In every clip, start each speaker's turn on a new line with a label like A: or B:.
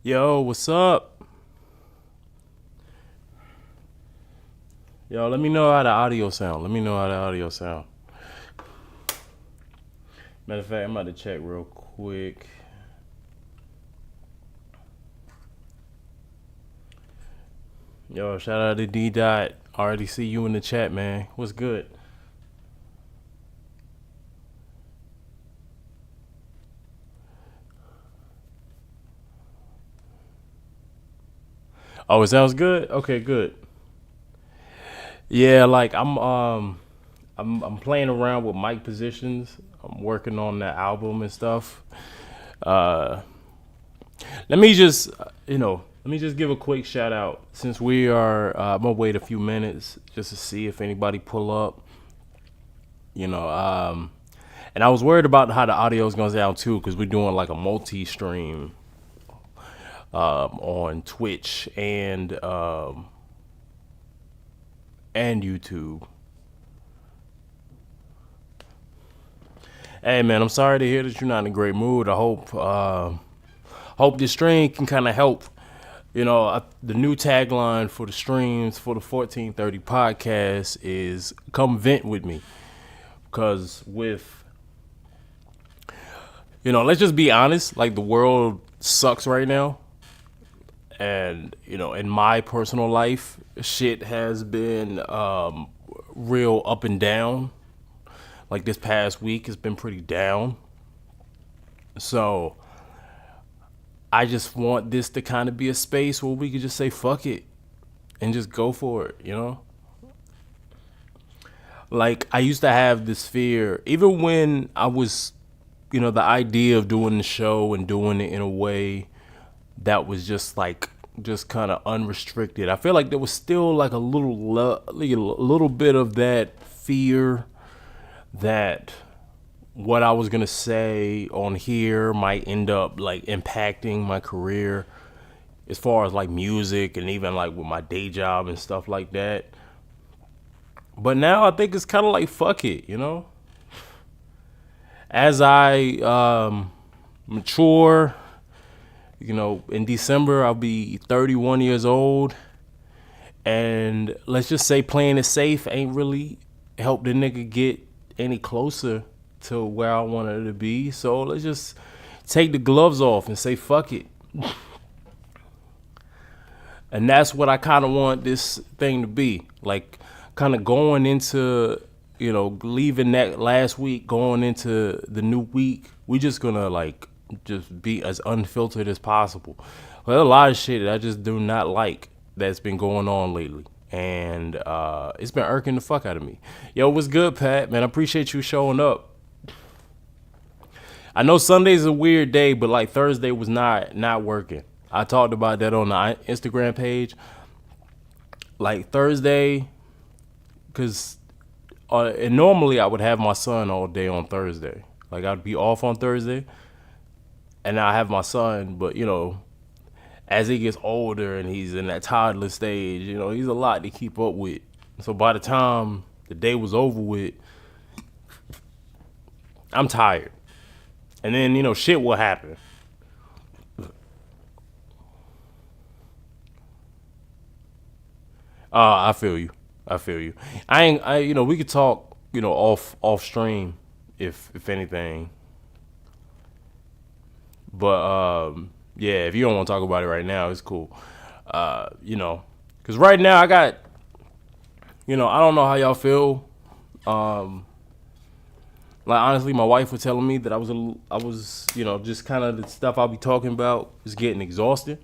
A: Yo, what's up? Yo, let me know how the audio sound. Let me know how the audio sound. Matter of fact, I'm about to check real quick. Yo, shout out to D Dot. Already see you in the chat, man. What's good? Oh, it sounds good. Okay, good. Yeah, like I'm playing around with mic positions. I'm working on that album and stuff. Uh, let me just let me just give a quick shout out since we are. I'm gonna wait a few minutes just to see if anybody pull up. You know, and I was worried about how the audio is gonna sound too, because we're doing like a multi-stream on Twitch and YouTube. Hey man, I'm sorry to hear that you're not in a great mood. I hope this stream can kind of help. The new tagline for the streams for the 1430 podcast is "Come vent with me," because let's just be honest. Like, the world sucks right now, and in my personal life, shit has been real up and down. Like, this past week has been pretty down. So I just want this to kind of be a space where we could just say fuck it and just go for it. Like, I used to have this fear, even when I was, the idea of doing the show and doing it in a way that was just kind of unrestricted. I feel like there was still like a little bit of that fear that what I was gonna say on here might end up like impacting my career as far as like music and even like with my day job and stuff like that. But now I think it's kind of like fuck it. As I mature, in December I'll be 31 years old, and let's just say playing it safe ain't really helped the nigga get any closer to where I wanted to be. So let's just take the gloves off and say fuck it. And that's what I kind of want this thing to be. Like, kind of going into, leaving that last week, going into the new week, we just gonna like just be as unfiltered as possible. Well, there's a lot of shit that I just do not like that's been going on lately. And it's been irking the fuck out of me. Yo, what's good, Pat? Man, I appreciate you showing up. I know Sunday's a weird day, but like Thursday was not working. I talked about that on the Instagram page. Like Thursday, because and normally I would have my son all day on Thursday. Like, I'd be off on Thursday, and I have my son. But as he gets older and he's in that toddler stage, he's a lot to keep up with. So by the time the day was over with, I'm tired. And then, shit will happen. I feel you. I feel you. We could talk, off stream if anything. But yeah, if you don't want to talk about it right now, it's cool. Because right now I got, I don't know how y'all feel. Like, honestly, my wife was telling me that I was, just kind of the stuff I'll be talking about is getting exhausted.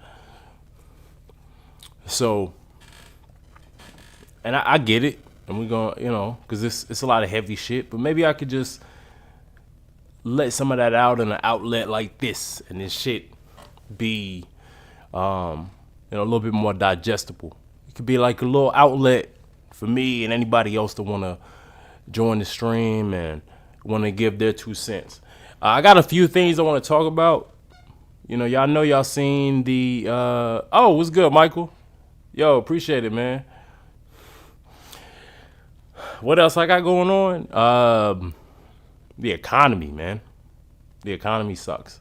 A: So, and I get it, and we're gonna, because it's a lot of heavy shit. But maybe I could just let some of that out in an outlet like this, and this shit be, a little bit more digestible. It could be like a little outlet for me and anybody else that want to join the stream and want to give their 2 cents. I got a few things I want to talk about. Y'all know y'all seen the. Oh, what's good, Michael? Yo, appreciate it, man. What else I got going on? The economy, man. The economy sucks.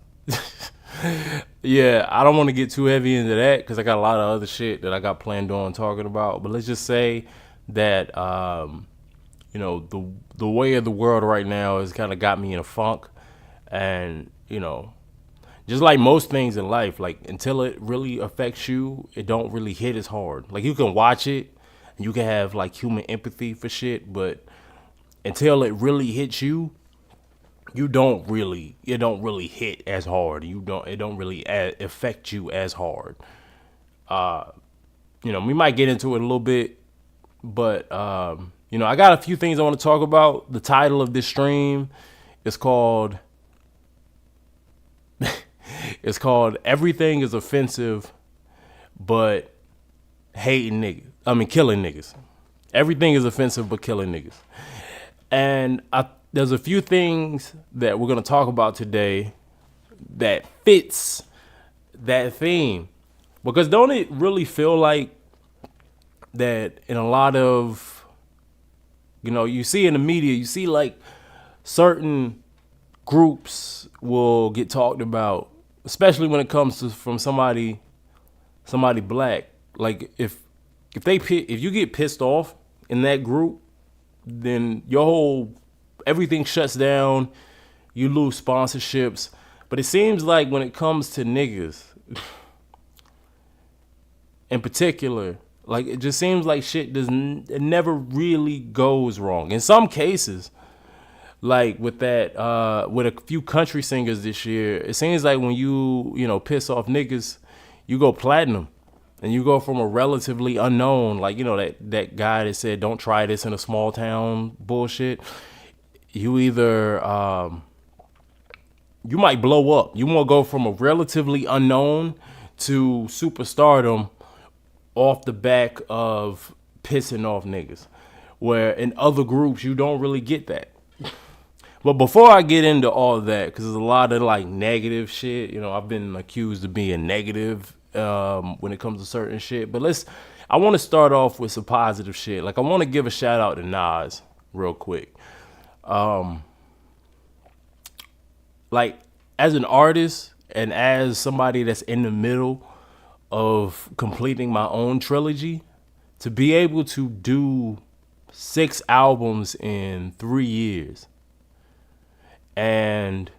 A: Yeah, I don't want to get too heavy into that because I got a lot of other shit that I got planned on talking about. But let's just say that the way of the world right now has kind of got me in a funk, and just like most things in life, like until it really affects you, it don't really hit as hard. Like you can watch it, and you can have like human empathy for shit, but until it really hits you, it don't really hit as hard. It don't really affect you as hard. We might get into it a little bit, but I got a few things I want to talk about. The title of this stream is called Everything is Offensive but Hating Niggas. I mean Killing Niggas. Everything is offensive but killing niggas. And there's a few things that we're going to talk about today that fits that theme. Because don't it really feel like that in a lot of, you see in the media, you see like certain groups will get talked about, especially when it comes to from somebody black. Like if you get pissed off in that group, then everything shuts down. You lose sponsorships. But it seems like when it comes to niggas, in particular, like it just seems like it never really goes wrong. In some cases, like with with a few country singers this year, it seems like when you piss off niggas, you go platinum. And you go from a relatively unknown, like, that guy that said, don't try this in a small town bullshit. You either, you might blow up. You want to go from a relatively unknown to superstardom off the back of pissing off niggas. Where in other groups, you don't really get that. But before I get into all of that, because there's a lot of like negative shit, I've been accused of being negative when it comes to certain shit. But I want to start off with some positive shit. Like I want to give a shout out to Nas real quick. Like as an artist and as somebody that's in the middle of completing my own trilogy, to be able to do 6 albums in 3 years and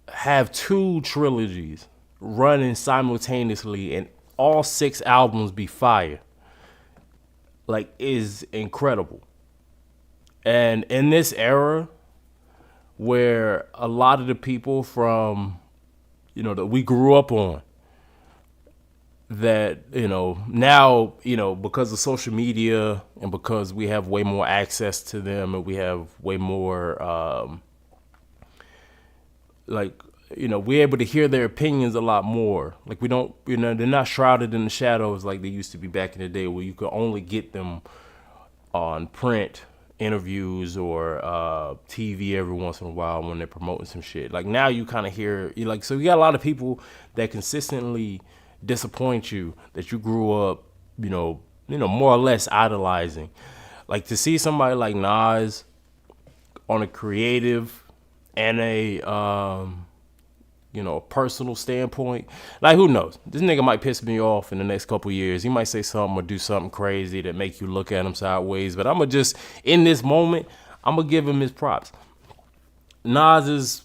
A: have 2 trilogies running simultaneously and all 6 albums be fire, like, is incredible. And in this era where a lot of the people from that we grew up on, that now because of social media and because we have way more access to them and we have way more we're able to hear their opinions a lot more. Like we don't, they're not shrouded in the shadows like they used to be back in the day, where you could only get them on print interviews or TV every once in a while when they're promoting some shit. Like now you kind of hear, so you got a lot of people that consistently disappoint you, that you grew up, more or less idolizing. Like to see somebody like Nas on a creative and a personal standpoint, like who knows? This nigga might piss me off in the next couple years. He might say something or do something crazy that make you look at him sideways. But I'ma just, in this moment, I'ma give him his props. Nas is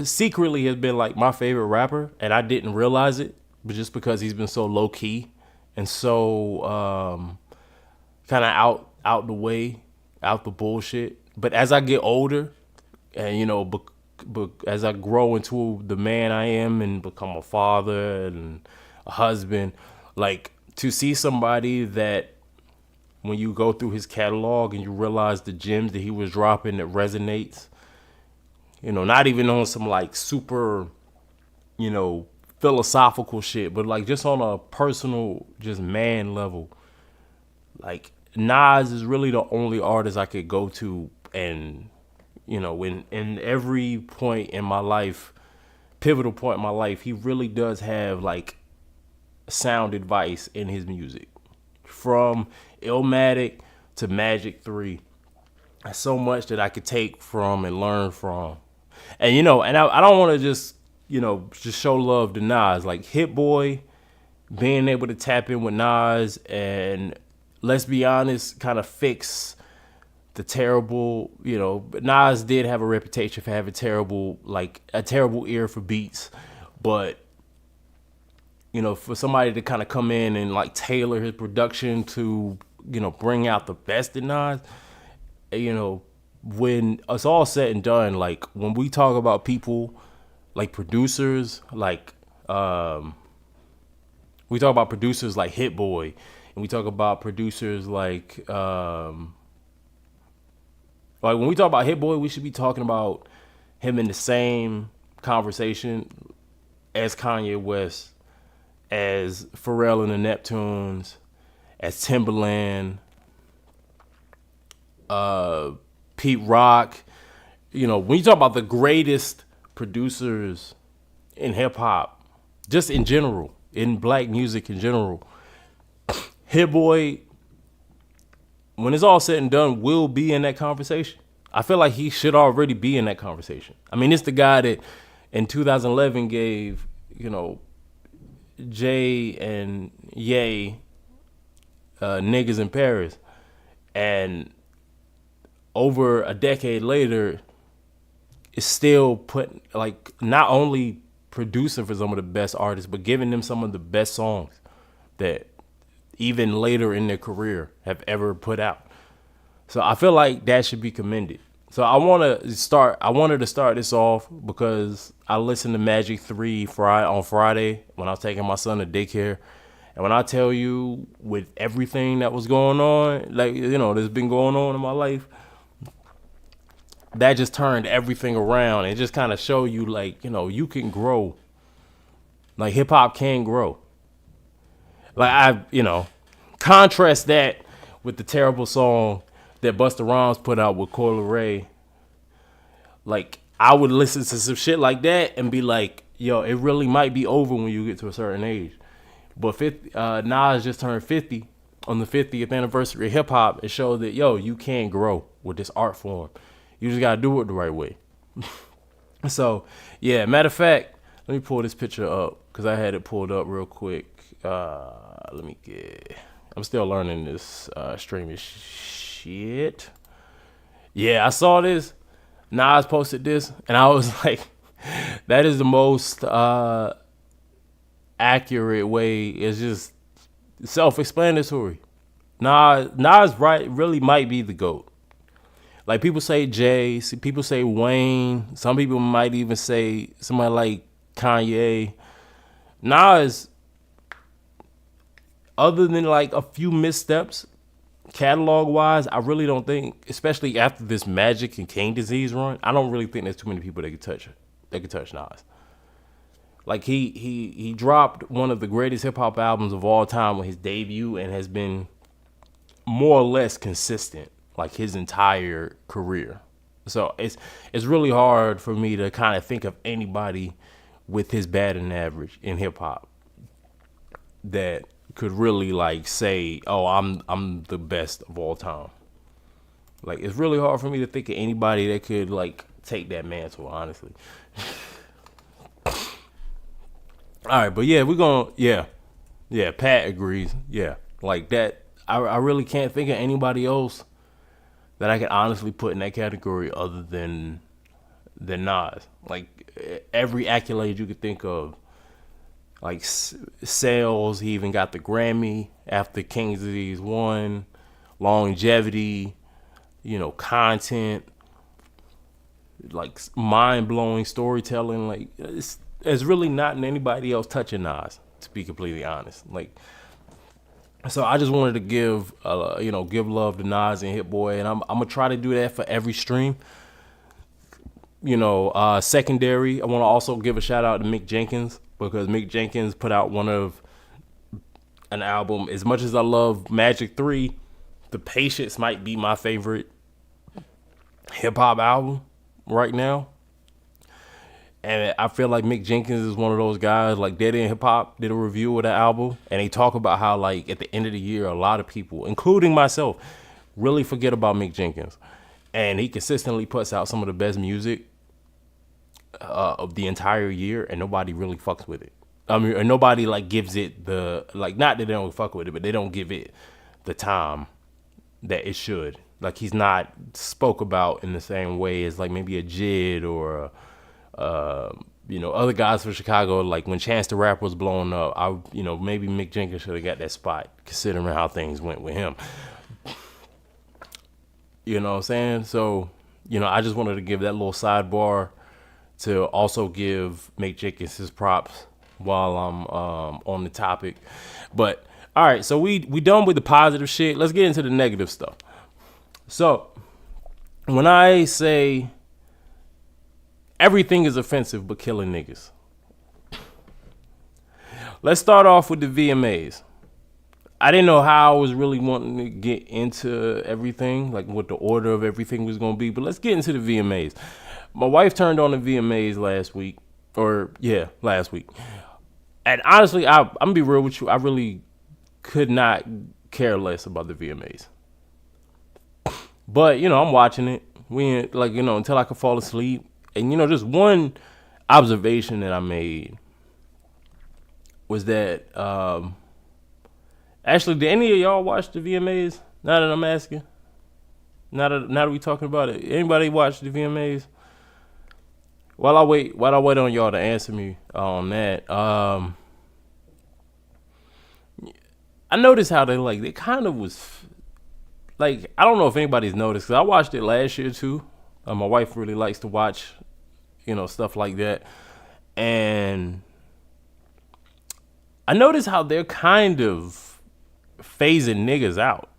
A: secretly has been like my favorite rapper, and I didn't realize it, but just because he's been so low key and so kind of out the way, out the bullshit. But as I get older, and but as I grow into the man I am and become a father and a husband, like to see somebody that when you go through his catalog and you realize the gems that he was dropping that resonates, not even on some like super, philosophical shit, but like just on a personal, just man level. Like Nas is really the only artist I could go to and in every point in my life, pivotal point in my life, he really does have like sound advice in his music. From Illmatic to Magic 3. There's so much that I could take from and learn from. And and I don't want to just just show love to Nas. Like Hit Boy being able to tap in with Nas and, let's be honest, kind of fix the terrible, Nas did have a reputation for having a terrible ear for beats, but for somebody to kind of come in and like tailor his production to, bring out the best in Nas, when it's all said and done, like when we talk about people like producers, like we talk about producers like Hit Boy, and we talk about producers like when we talk about Hit Boy, we should be talking about him in the same conversation as Kanye West, as Pharrell and the Neptunes, as Timbaland, Pete Rock. When you talk about the greatest producers in hip hop, just in general, in black music in general, Hit Boy, when it's all said and done, will be in that conversation. I feel like he should already be in that conversation. I mean, it's the guy that in 2011 gave, Jay and Ye Niggas in Paris. And over a decade later, it's still not only producing for some of the best artists, but giving them some of the best songs that even later in their career have ever put out. So I feel like that should be commended. So I wanted to start this off because I listened to Magic 3 on Friday when I was taking my son to daycare. And when I tell you, with everything that was going on, that's been going on in my life, that just turned everything around and just kind of show you, you can grow. Like, hip hop can grow. Like, contrast that with the terrible song that Busta Rhymes put out with Coi Leray. Like, I would listen to some shit like that and be like, yo, it really might be over when you get to a certain age. But Nas just turned 50 on the 50th anniversary of hip hop and showed that, yo, you can grow with this art form. You just gotta do it the right way. So, yeah, matter of fact, let me pull this picture up because I had it pulled up real quick. I'm still learning this streaming shit. Yeah, I saw this. Nas posted this, and I was like, that is the most accurate way. It's just self-explanatory. Nas really might be the GOAT. Like, people say Jay, people say Wayne, some people might even say somebody like Kanye. Nas, other than like a few missteps, catalog-wise, I really don't think, especially after this Magic and King Disease run, I don't really think there's too many people that could touch Nas. Like, he dropped one of the greatest hip-hop albums of all time with his debut and has been more or less consistent like his entire career. So it's really hard for me to kind of think of anybody with his batting average in hip hop that could really like say, oh, I'm the best of all time. Like, it's really hard for me to think of anybody that could like take that mantle, honestly. All right, but yeah, yeah, Pat agrees. Yeah, like that. I really can't think of anybody else that I can honestly put in that category other than Nas. Like, every accolade you could think of, like sales, he even got the Grammy after King's Disease won, longevity, content, like mind-blowing storytelling. Like, it's really not anybody else touching Nas, to be completely honest. Like, so I just wanted to give love to Nas and Hit Boy, and I'm gonna try to do that for every stream. Secondary, I want to also give a shout out to Mick Jenkins, because Mick Jenkins put out an album. As much as I love Magic 3, The Patience might be my favorite hip hop album right now. And I feel like Mick Jenkins is one of those guys. Like, Dead End Hip Hop did a review of the album, and they talk about how, like, at the end of the year, a lot of people, including myself, really forget about Mick Jenkins. And he consistently puts out some of the best music of the entire year, and nobody really fucks with it. I mean, or nobody like gives it the like. Not that they don't fuck with it, but they don't give it the time that it should. Like he's not spoke about in the same way as like maybe a Jid or other guys from Chicago. Like when Chance the Rapper was blowing up, maybe Mick Jenkins should have got that spot considering how things went with him. You know what I'm saying? So, I just wanted to give that little sidebar to also give Mick Jenkins his props while I'm on the topic. But all right, so we done with the positive shit. Let's get into the negative stuff. So when I say everything is offensive but killing niggas, let's start off with the VMAs. I didn't know how I was really wanting to get into everything, like what the order of everything was going to be, but let's get into the VMAs. My wife turned on the VMAs last week. And honestly, I'm going to be real with you. I really could not care less about the VMAs. But, I'm watching it. Until I could fall asleep. And, just one observation that I made was that, actually, did any of y'all watch the VMAs? Now that I'm asking. Now that we talking about it. Anybody watch the VMAs? While I wait on y'all to answer me on that, I noticed how they kind of was, like, I don't know if anybody's noticed, because I watched it last year too. My wife really likes to watch, stuff like that. And I noticed how they're kind of phasing niggas out.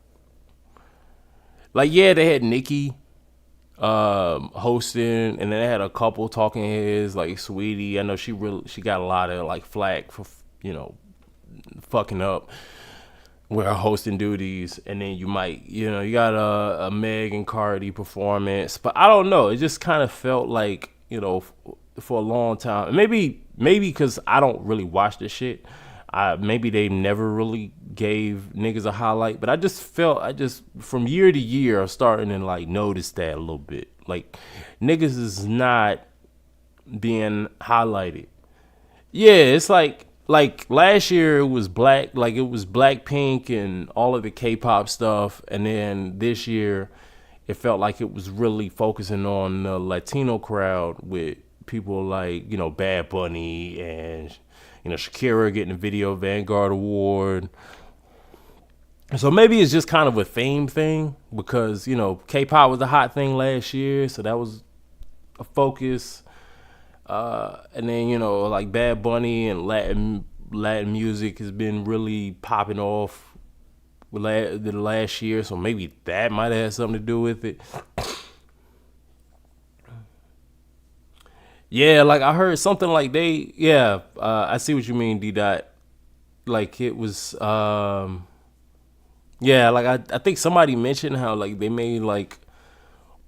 A: Like, yeah, they had Nicki hosting, and then they had a couple talking heads like Sweetie. I know she got a lot of like flack for fucking up with her hosting duties. And then you might you got a Meg and Cardi performance, but I don't know, it just kind of felt like for a long time, maybe because I don't really watch this shit, maybe they never really gave niggas a highlight, but I just felt, from year to year, I'm starting to like notice that a little bit. Like, niggas is not being highlighted. Yeah, it's like last year it was Blackpink and all of the K-pop stuff, and then this year it felt like it was really focusing on the Latino crowd with people like Bad Bunny and Shakira getting the Video Vanguard Award. So maybe it's just kind of a theme thing because, K-pop was a hot thing last year, so that was a focus. And then, like Bad Bunny and Latin music has been really popping off the last year, so maybe that might have had something to do with it. Yeah, like I heard something like I see what you mean, D-Dot. Like it was, like I think somebody mentioned how like they made like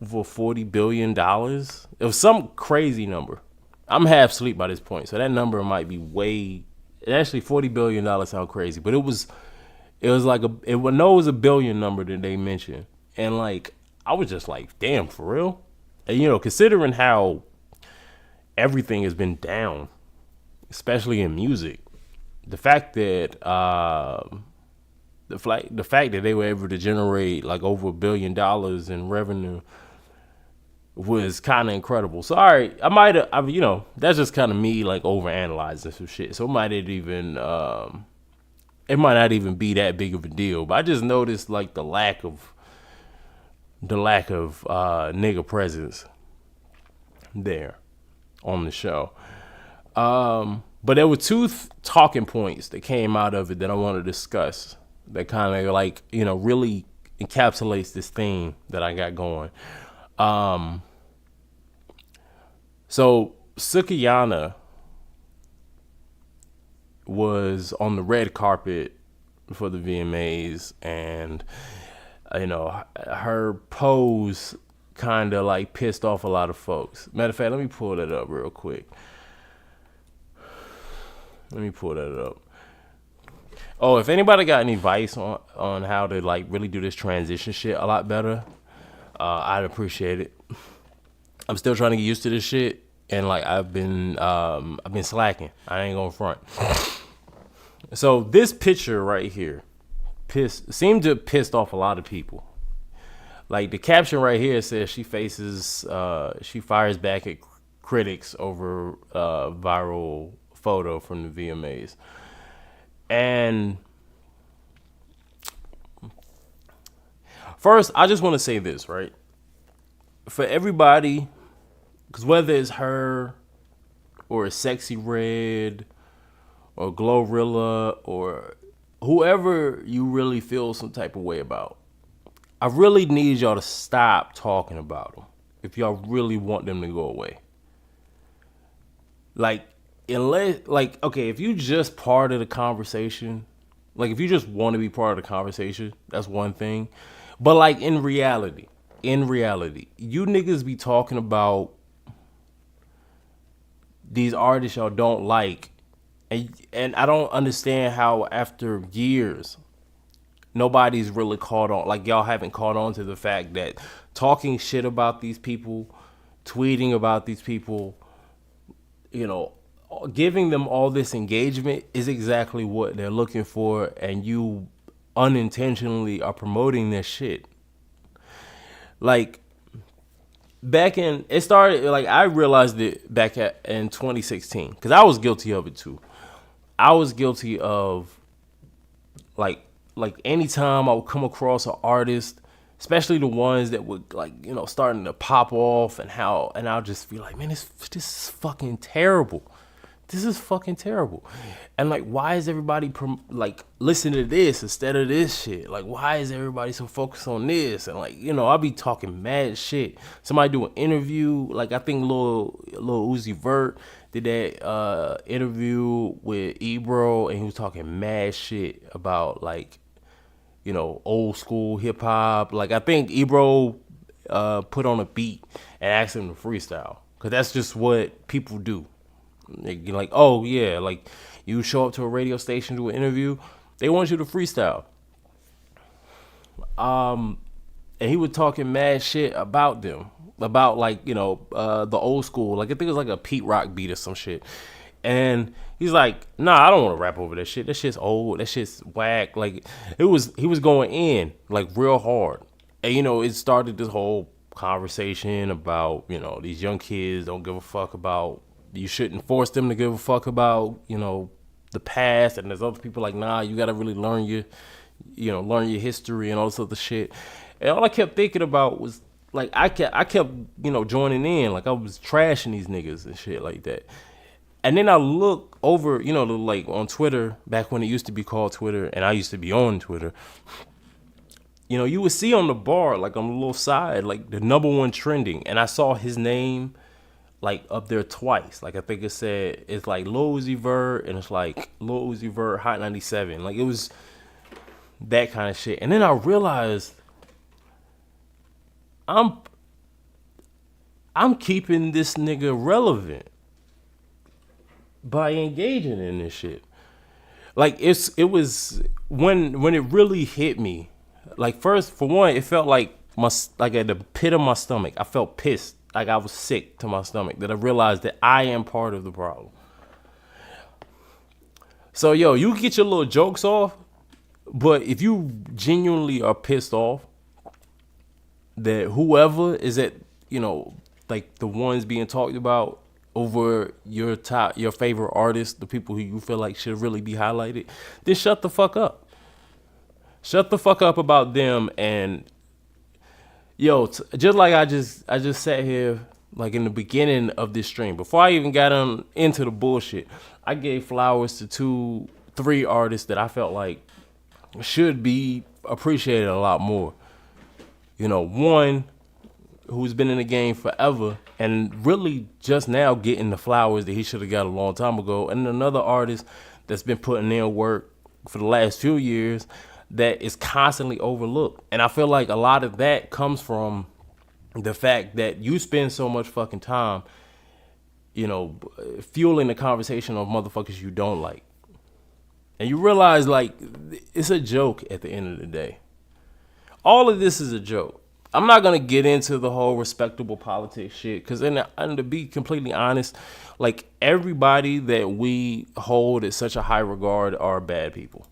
A: over $40 billion. It was some crazy number. I'm half asleep by this point, so that number might be actually $40 billion sound crazy, but it was like it was a billion number that they mentioned. And like, I was just like, damn, for real? And considering how everything has been down, especially in music, the fact that they were able to generate like over $1 billion in revenue was kind of incredible. So all right, that's just kind of me like overanalyzing some shit. So it might not even be that big of a deal. But I just noticed like the lack of nigga presence there on the show. But there were two talking points that came out of it that I want to discuss that kind of like, really encapsulates this theme that I got going. So Sukiyana was on the red carpet for the VMAs, and her pose kind of like pissed off a lot of folks. Matter of fact, let me pull that up real quick. Oh, if anybody got any advice on how to like really do this transition shit a lot better, I'd appreciate it. I'm still trying to get used to this shit, and like I've been slacking. I ain't gonna front. So this picture right here seemed to have pissed off a lot of people. Like the caption right here says she fires back at critics over viral photo from the VMAs. And first, I just want to say this, right? For everybody, because whether it's her or Sexy Red or Glorilla or whoever you really feel some type of way about, I really need y'all to stop talking about them if y'all really want them to go away. Like, okay, if you just part of the conversation, like if you just want to be part of the conversation, that's one thing. But like in reality, you niggas be talking about these artists y'all don't like, and I don't understand how after years nobody's really caught on. Like y'all haven't caught on to the fact that talking shit about these people, tweeting about these people, you know, giving them all this engagement is exactly what they're looking for, and you unintentionally are promoting this shit. Like back in it started, like I realized it in 2016 because I was guilty of it too. I was guilty of like anytime I would come across an artist, especially the ones that would like, you know, starting to pop off, and I'll just be like, man, this is fucking terrible. This is fucking terrible. And like, why is everybody like listening to this instead of this shit? Like, why is everybody so focused on this? And like, you know, I'll be talking mad shit. Somebody do an interview, like I think Lil Uzi Vert did that interview with Ebro, and he was talking mad shit about like, you know, old school hip hop. Like I think Ebro put on a beat and asked him to freestyle, because that's just what people do. You're like, oh yeah, like you show up to a radio station, do an interview, they want you to freestyle. And he was talking mad shit about them, about like, you know, the old school. Like I think it was like a Pete Rock beat or some shit. And he's like, nah, I don't want to rap over that shit. That shit's old. That shit's whack. Like he was going in like real hard. And you know, it started this whole conversation about, you know, these young kids don't give a fuck about, you shouldn't force them to give a fuck about, you know, the past. And there's other people like, nah, you gotta really learn your history and all this other shit. And all I kept thinking about was like I kept, you know, joining in. Like I was trashing these niggas and shit like that. And then I look over, you know, like on Twitter, back when it used to be called Twitter, and I used to be on Twitter. You know, you would see on the bar, like on the little side, like the number one trending. And I saw his name like up there twice. Like I think it said it's like Lil Uzi Vert, and it's like Lil Uzi Vert Hot 97. Like it was that kind of shit. And then I realized I'm keeping this nigga relevant by engaging in this shit. Like it was when it really hit me. Like first, for one, it felt like at the pit of my stomach. I felt pissed. Like I was sick to my stomach, that I realized that I am part of the problem. So yo, you get your little jokes off, but if you genuinely are pissed off that whoever is at, you know, like the ones being talked about over your favorite artists, the people who you feel like should really be highlighted, then shut the fuck up. Shut the fuck up about them. And yo, just like I just sat here like in the beginning of this stream, before I even got into the bullshit, I gave flowers to 3 artists that I felt like should be appreciated a lot more. You know, one who's been in the game forever and really just now getting the flowers that he should have got a long time ago, and another artist that's been putting in work for the last few years that is constantly overlooked. And I feel like a lot of that comes from the fact that you spend so much fucking time, you know, fueling the conversation of motherfuckers you don't like. And you realize like it's a joke at the end of the day. All of this is a joke. I'm not gonna get into the whole respectable politics shit, because and to be completely honest, like everybody that we hold at such a high regard are bad people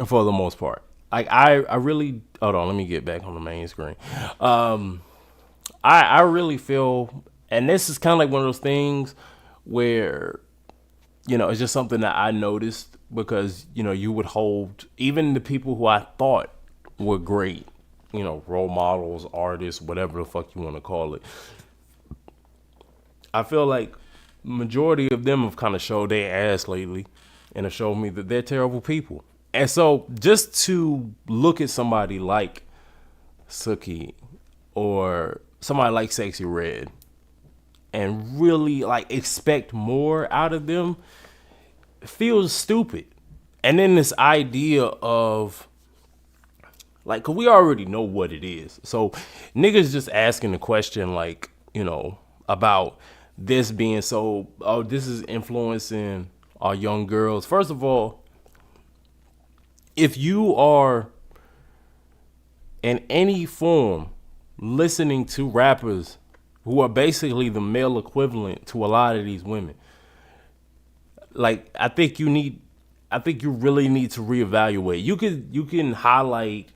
A: for the most part. Like I really hold on, let me get back on the main screen. Um, I really feel, and this is kind of like one of those things where it's just something that I noticed, because you would hold even the people who I thought were great, role models, artists, whatever the fuck you want to call it. I feel like majority of them have kind of showed their ass lately, and have showed me that they're terrible people. And so just to look at somebody like Suki or somebody like Sexy Red and really like expect more out of them feels stupid. And then this idea of like, 'cause we already know what it is. So niggas just asking the question like, about this being so, oh, this is influencing our young girls. First of all, if you are in any form listening to rappers who are basically the male equivalent to a lot of these women, like I think you really need to reevaluate. You can highlight,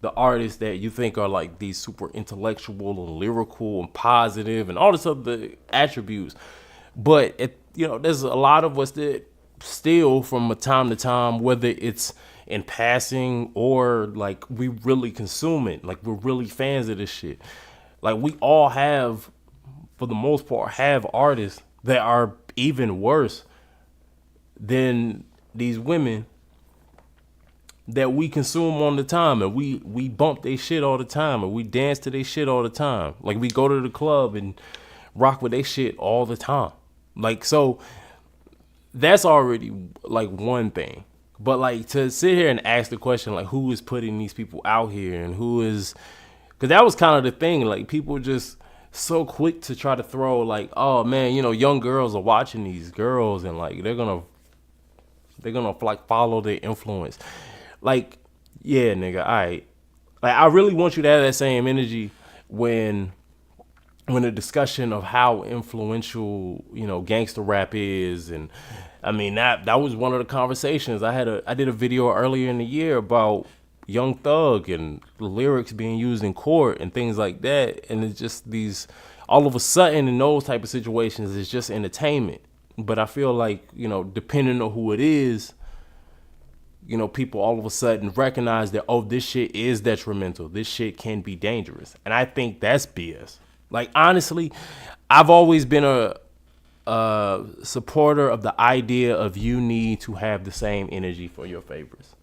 A: the artists that you think are like these super intellectual and lyrical and positive and all this other attributes. But there's a lot of us that still from time to time, whether it's in passing or like we really consume it, like we're really fans of this shit. Like we all have, for the most part, have artists that are even worse than these women that we consume on the time, and we bump their shit all the time, and we dance to their shit all the time. Like we go to the club and rock with their shit all the time. Like, so that's already like one thing. But like to sit here and ask the question like who is putting these people out here and who is, because that was kind of the thing. Like people just so quick to try to throw like, oh man, young girls are watching these girls and like they're gonna like follow their influence. Like, yeah, nigga, all right. Like I really want you to have that same energy when the discussion of how influential, gangster rap is. And I mean that was one of the conversations. I did a video earlier in the year about Young Thug and the lyrics being used in court and things like that. And it's just these, all of a sudden in those type of situations, it's just entertainment. But I feel like, depending on who it is, people all of a sudden recognize that, oh, this shit is detrimental. This shit can be dangerous. And I think that's BS. Like, honestly, I've always been a supporter of the idea of you need to have the same energy for your favorites.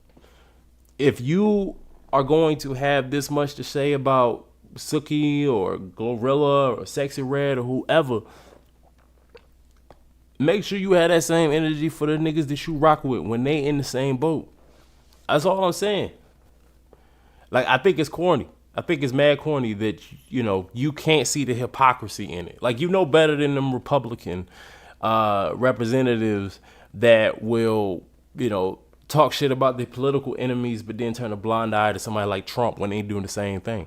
A: If you are going to have this much to say about Suki or Glorilla or Sexy Red or whoever, make sure you have that same energy for the niggas that you rock with when they in the same boat. That's all I'm saying. Like, I think it's corny. I think it's mad corny that, you can't see the hypocrisy in it. Like, better than them Republican representatives that will, talk shit about their political enemies, but then turn a blind eye to somebody like Trump when they doing the same thing.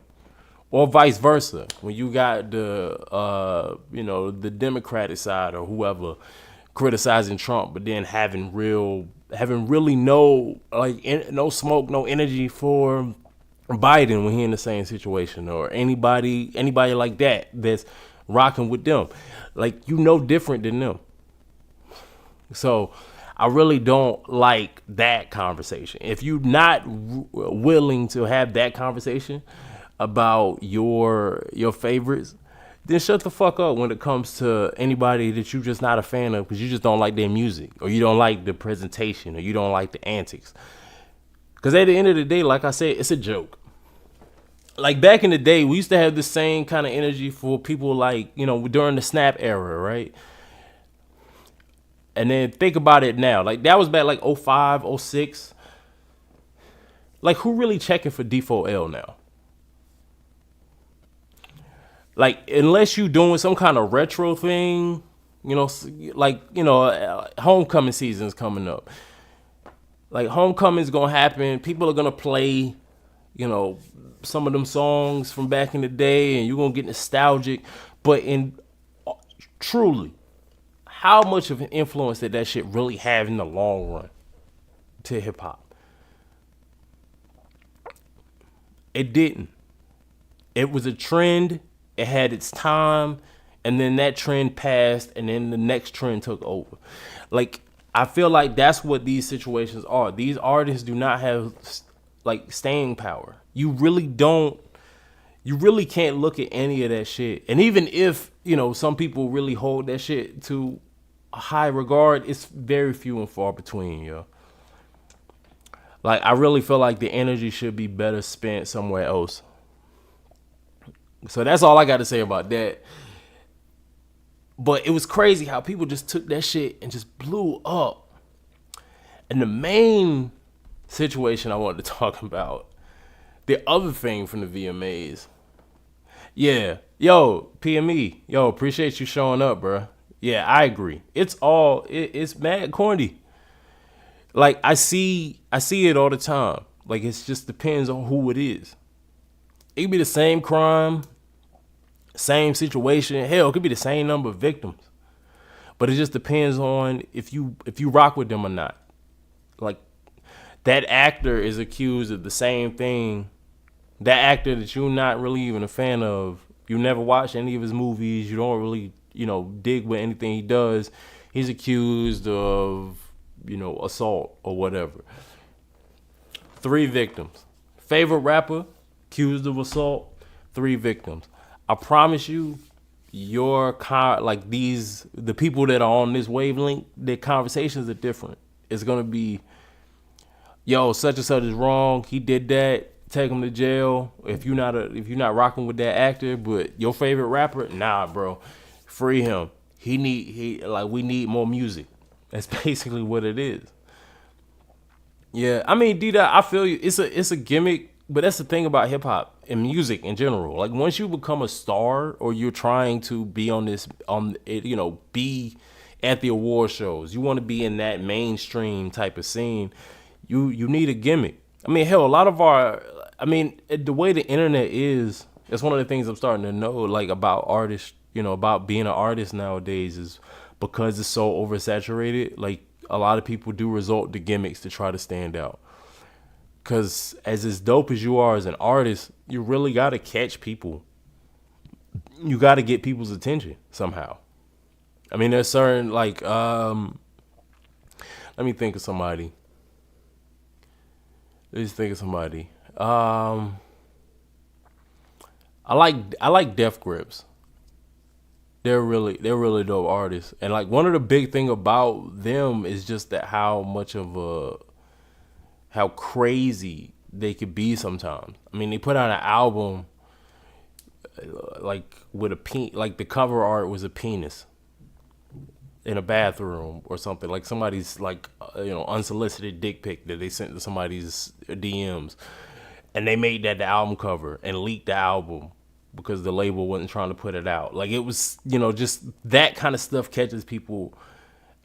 A: Or vice versa. When you got the Democratic side or whoever criticizing Trump, but then having really no, like, no smoke, no energy for Biden when he in the same situation, or anybody like that that's rocking with them. Like, different than them. So I really don't like that conversation. If you're not willing to have that conversation about your favorites, then shut the fuck up when it comes to anybody that you just not a fan of because you just don't like their music, or you don't like the presentation, or you don't like the antics. Because at the end of the day, like I said, it's a joke. Like back in the day, we used to have the same kind of energy for people like, during the Snap era, right? And then think about it now. Like that was back like 05, 06. Like who really checking for D4L now? Like, unless you doing some kind of retro thing, homecoming season's coming up. Like homecoming's gonna happen. People are gonna play, you know, some of them songs from back in the day, and you're gonna get nostalgic. But in truly, how much of an influence did that shit really have in the long run to hip hop? It didn't. It was a trend. It had its time, and then that trend passed, and then the next trend took over. Like I feel like that's what these situations are. These artists do not have like staying power. You really don't. You really can't look at any of that shit. And even if some people really hold that shit to a high regard, it's very few and far between, yo. Like I really feel like the energy should be better spent somewhere else. So that's all I got to say about that. But it was crazy how people just took that shit and just blew up. And the main situation I wanted to talk about, the other thing from the VMAs. Yeah, yo, PME, yo, appreciate you showing up, bro. Yeah, I agree. It's mad corny. Like I see it all the time. Like it just depends on who it is. It could be the same crime, same situation. Hell, it could be the same number of victims. But it just depends on if you rock with them or not. Like that actor is accused of the same thing. That actor that you're not really even a fan of, you never watch any of his movies, you don't really, dig with anything he does. He's accused of, assault or whatever. 3 victims. Favorite rapper, accused of assault, 3 victims. I promise you, the people that are on this wavelength, their conversations are different. It's gonna be, yo, such and such is wrong. He did that. Take him to jail. If you're not rocking with that actor, but your favorite rapper, nah, bro, free him. We need more music. That's basically what it is. Yeah, I mean, D-Dot, I feel you. It's a gimmick, but that's the thing about hip hop and music in general. Like once you become a star, or you're trying to be be at the award shows, you want to be in that mainstream type of scene. You need a gimmick. I mean, hell, the way the internet is, it's one of the things I'm starting to know, like about artists, about being an artist nowadays, is because it's so oversaturated. Like a lot of people do resort to gimmicks to try to stand out. Cause as dope as you are as an artist, you really gotta catch people. You gotta get people's attention somehow. I mean, there's certain let me think of somebody. Let's think of somebody. I like Death Grips. They're really dope artists. And like one of the big thing about them is just that how crazy they could be sometimes. I mean, they put out an album like with like the cover art was a penis in a bathroom or something, like somebody's unsolicited dick pic that they sent to somebody's DMs, and they made that the album cover and leaked the album because the label wasn't trying to put it out. Like it was, just that kind of stuff catches people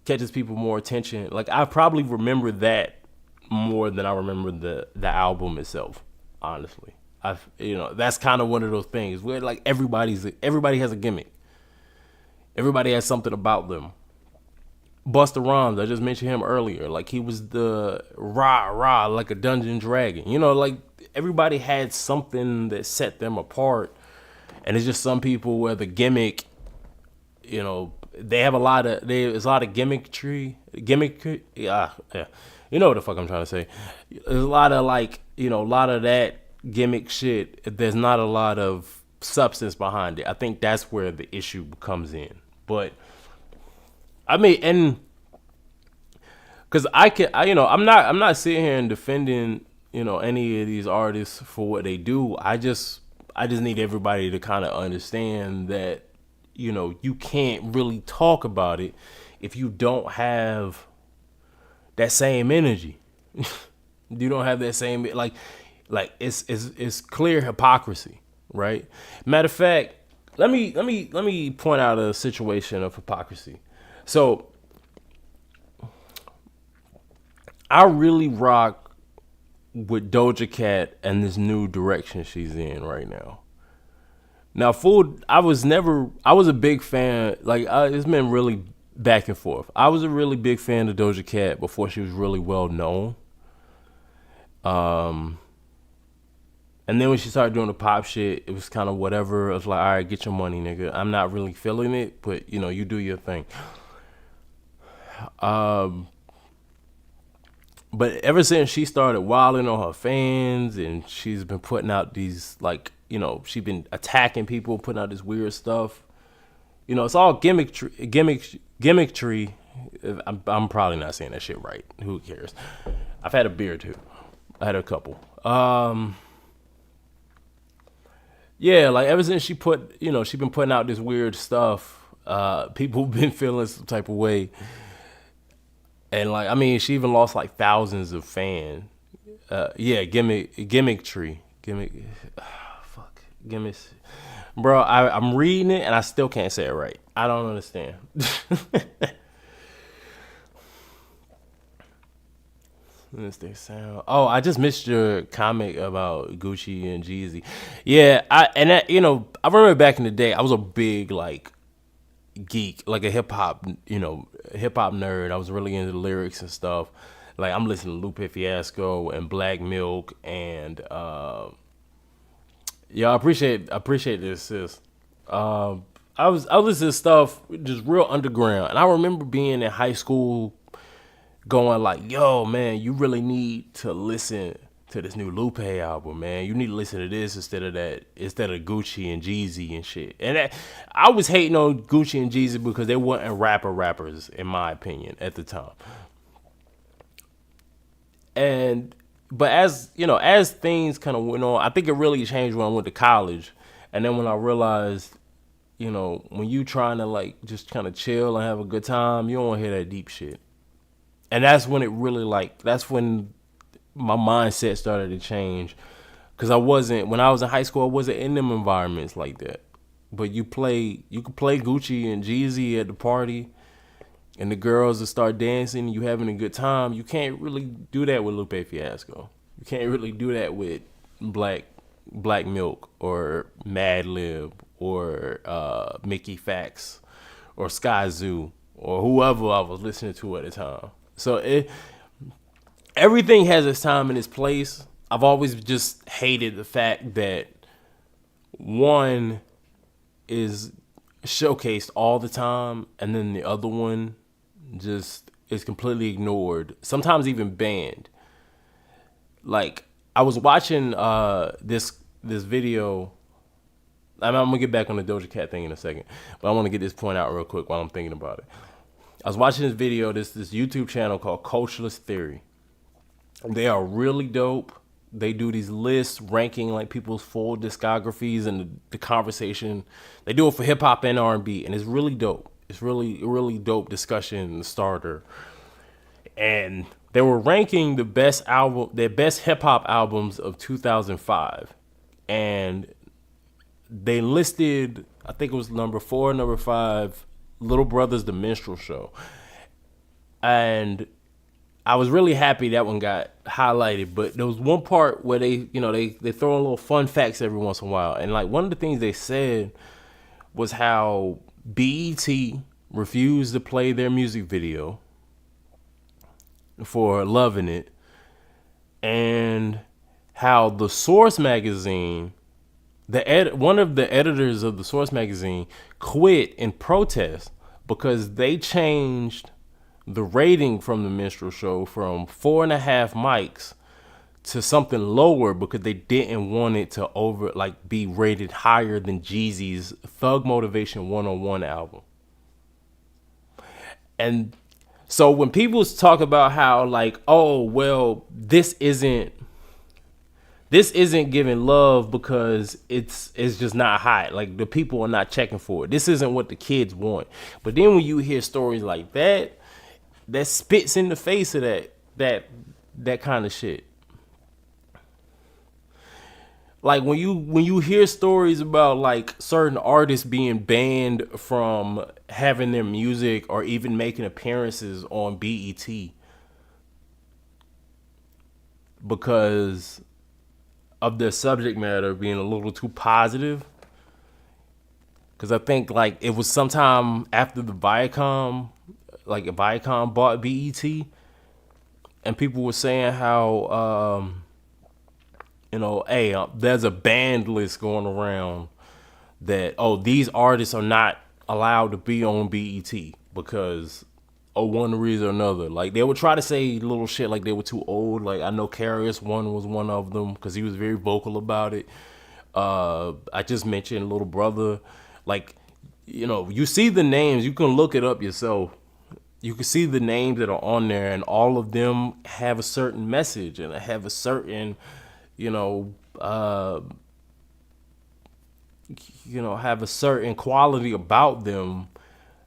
A: more attention. Like I probably remember that more than I remember the album itself, honestly. That's kind of one of those things where like everybody has a gimmick. Everybody has something about them. Busta Rhymes, I just mentioned him earlier. Like he was the rah like a dungeon dragon. Like everybody had something that set them apart. And it's just some people where the gimmick, they have there's a lot of gimmickry. Yeah. You know what the fuck I'm trying to say. There's a lot of a lot of that gimmick shit. There's not a lot of substance behind it. I think that's where the issue comes in. But I mean, and because I'm not sitting here and defending, any of these artists for what they do. I just need everybody to kind of understand that, you can't really talk about it if you don't have that same energy. You don't have that same it's clear hypocrisy, right? Matter of fact, let me point out a situation of hypocrisy. So I really rock with Doja Cat and this new direction she's in right now. Now, I was a big fan. Like, it's been really back and forth. I was a really big fan of Doja Cat before she was really well known. Um, and then when she started doing the pop shit, it was kind of whatever. It was like, all right, get your money, nigga. I'm not really feeling it, but you do your thing. Um, but ever since she started wilding on her fans, and she's been putting out these like, she's been attacking people, putting out this weird stuff. It's all gimmickry. I'm probably not saying that shit right. Who cares? I've had a beer too. I had a couple. Yeah, like ever since she been putting out this weird stuff. People been feeling some type of way, and like I mean, she even lost like thousands of fans. Yeah, gimmick. Fuck, gimmick. Bro, I'm reading it and I still can't say it right. I don't understand. They sound. Oh, I just missed your comment about Gucci and Jeezy. Yeah, I remember back in the day, I was a big like geek, like a hip hop nerd. I was really into the lyrics and stuff. Like I'm listening to Lupe Fiasco and Black Milk and yeah, I appreciate this, sis. I was listening to stuff just real underground, and I remember being in high school going like, "Yo, man, you really need to listen to this new Lupe album, man. You need to listen to this instead of Gucci and Jeezy and shit." And I was hating on Gucci and Jeezy because they weren't rappers, in my opinion, at the time. And but as things kind of went on, I think it really changed when I went to college, and then when I realized, when you trying to like just kind of chill and have a good time, you don't want to hear that deep shit. And that's when it really that's when my mindset started to change, because when I was in high school, I wasn't in them environments like that. But you could play Gucci and Jeezy at the party, and the girls will start dancing, you having a good time. You can't really do that with Lupe Fiasco. You can't really do that with Black Black Milk or Mad Lib or Mickey Fax or Sky Zoo or whoever I was listening to at the time. So everything has its time and its place. I've always just hated the fact that one is showcased all the time, and then the other one just is completely ignored, sometimes even banned. Like I was watching this video. I'm gonna get back on the Doja Cat thing in a second, but I want to get this point out real quick while I'm thinking about it. I was watching this video, this YouTube channel called Cultureless Theory. They are really dope. They do these lists ranking like people's full discographies and the conversation. They do it for hip hop and R&B, and it's really dope. It's really dope discussion starter. And they were ranking their best hip hop albums of 2005, and they listed, I think it was number 4, number 5, Little Brothers the Minstrel Show, and I was really happy that one got highlighted. But there was one part where they throw in little fun facts every once in a while, and like one of the things they said was how BET refused to play their music video for Loving It, and how the Source magazine, one of the editors of the Source magazine quit in protest because they changed the rating from the minstrel show from 4.5 mics to something lower because they didn't want it to be rated higher than Jeezy's Thug Motivation 101 album. And so when people talk about how like, oh well, this isn't giving love because it's just not hot, like the people are not checking for it, this isn't what the kids want. But then when you hear stories like that spits in the face of that kind of shit. Like when you hear stories about like certain artists being banned from having their music or even making appearances on BET, because of their subject matter being a little too positive. Because I think like it was sometime after the Viacom, like Viacom bought BET, and people were saying how hey, there's a band list going around that these artists are not allowed to be on BET because of one reason or another. Like they would try to say little shit like they were too old. Like I know Carius One was one of them because he was very vocal about it. I just mentioned Little Brother. Like, you see the names, you can look it up yourself. You can see the names that are on there, and all of them have a certain message and have a certain, have a certain quality about them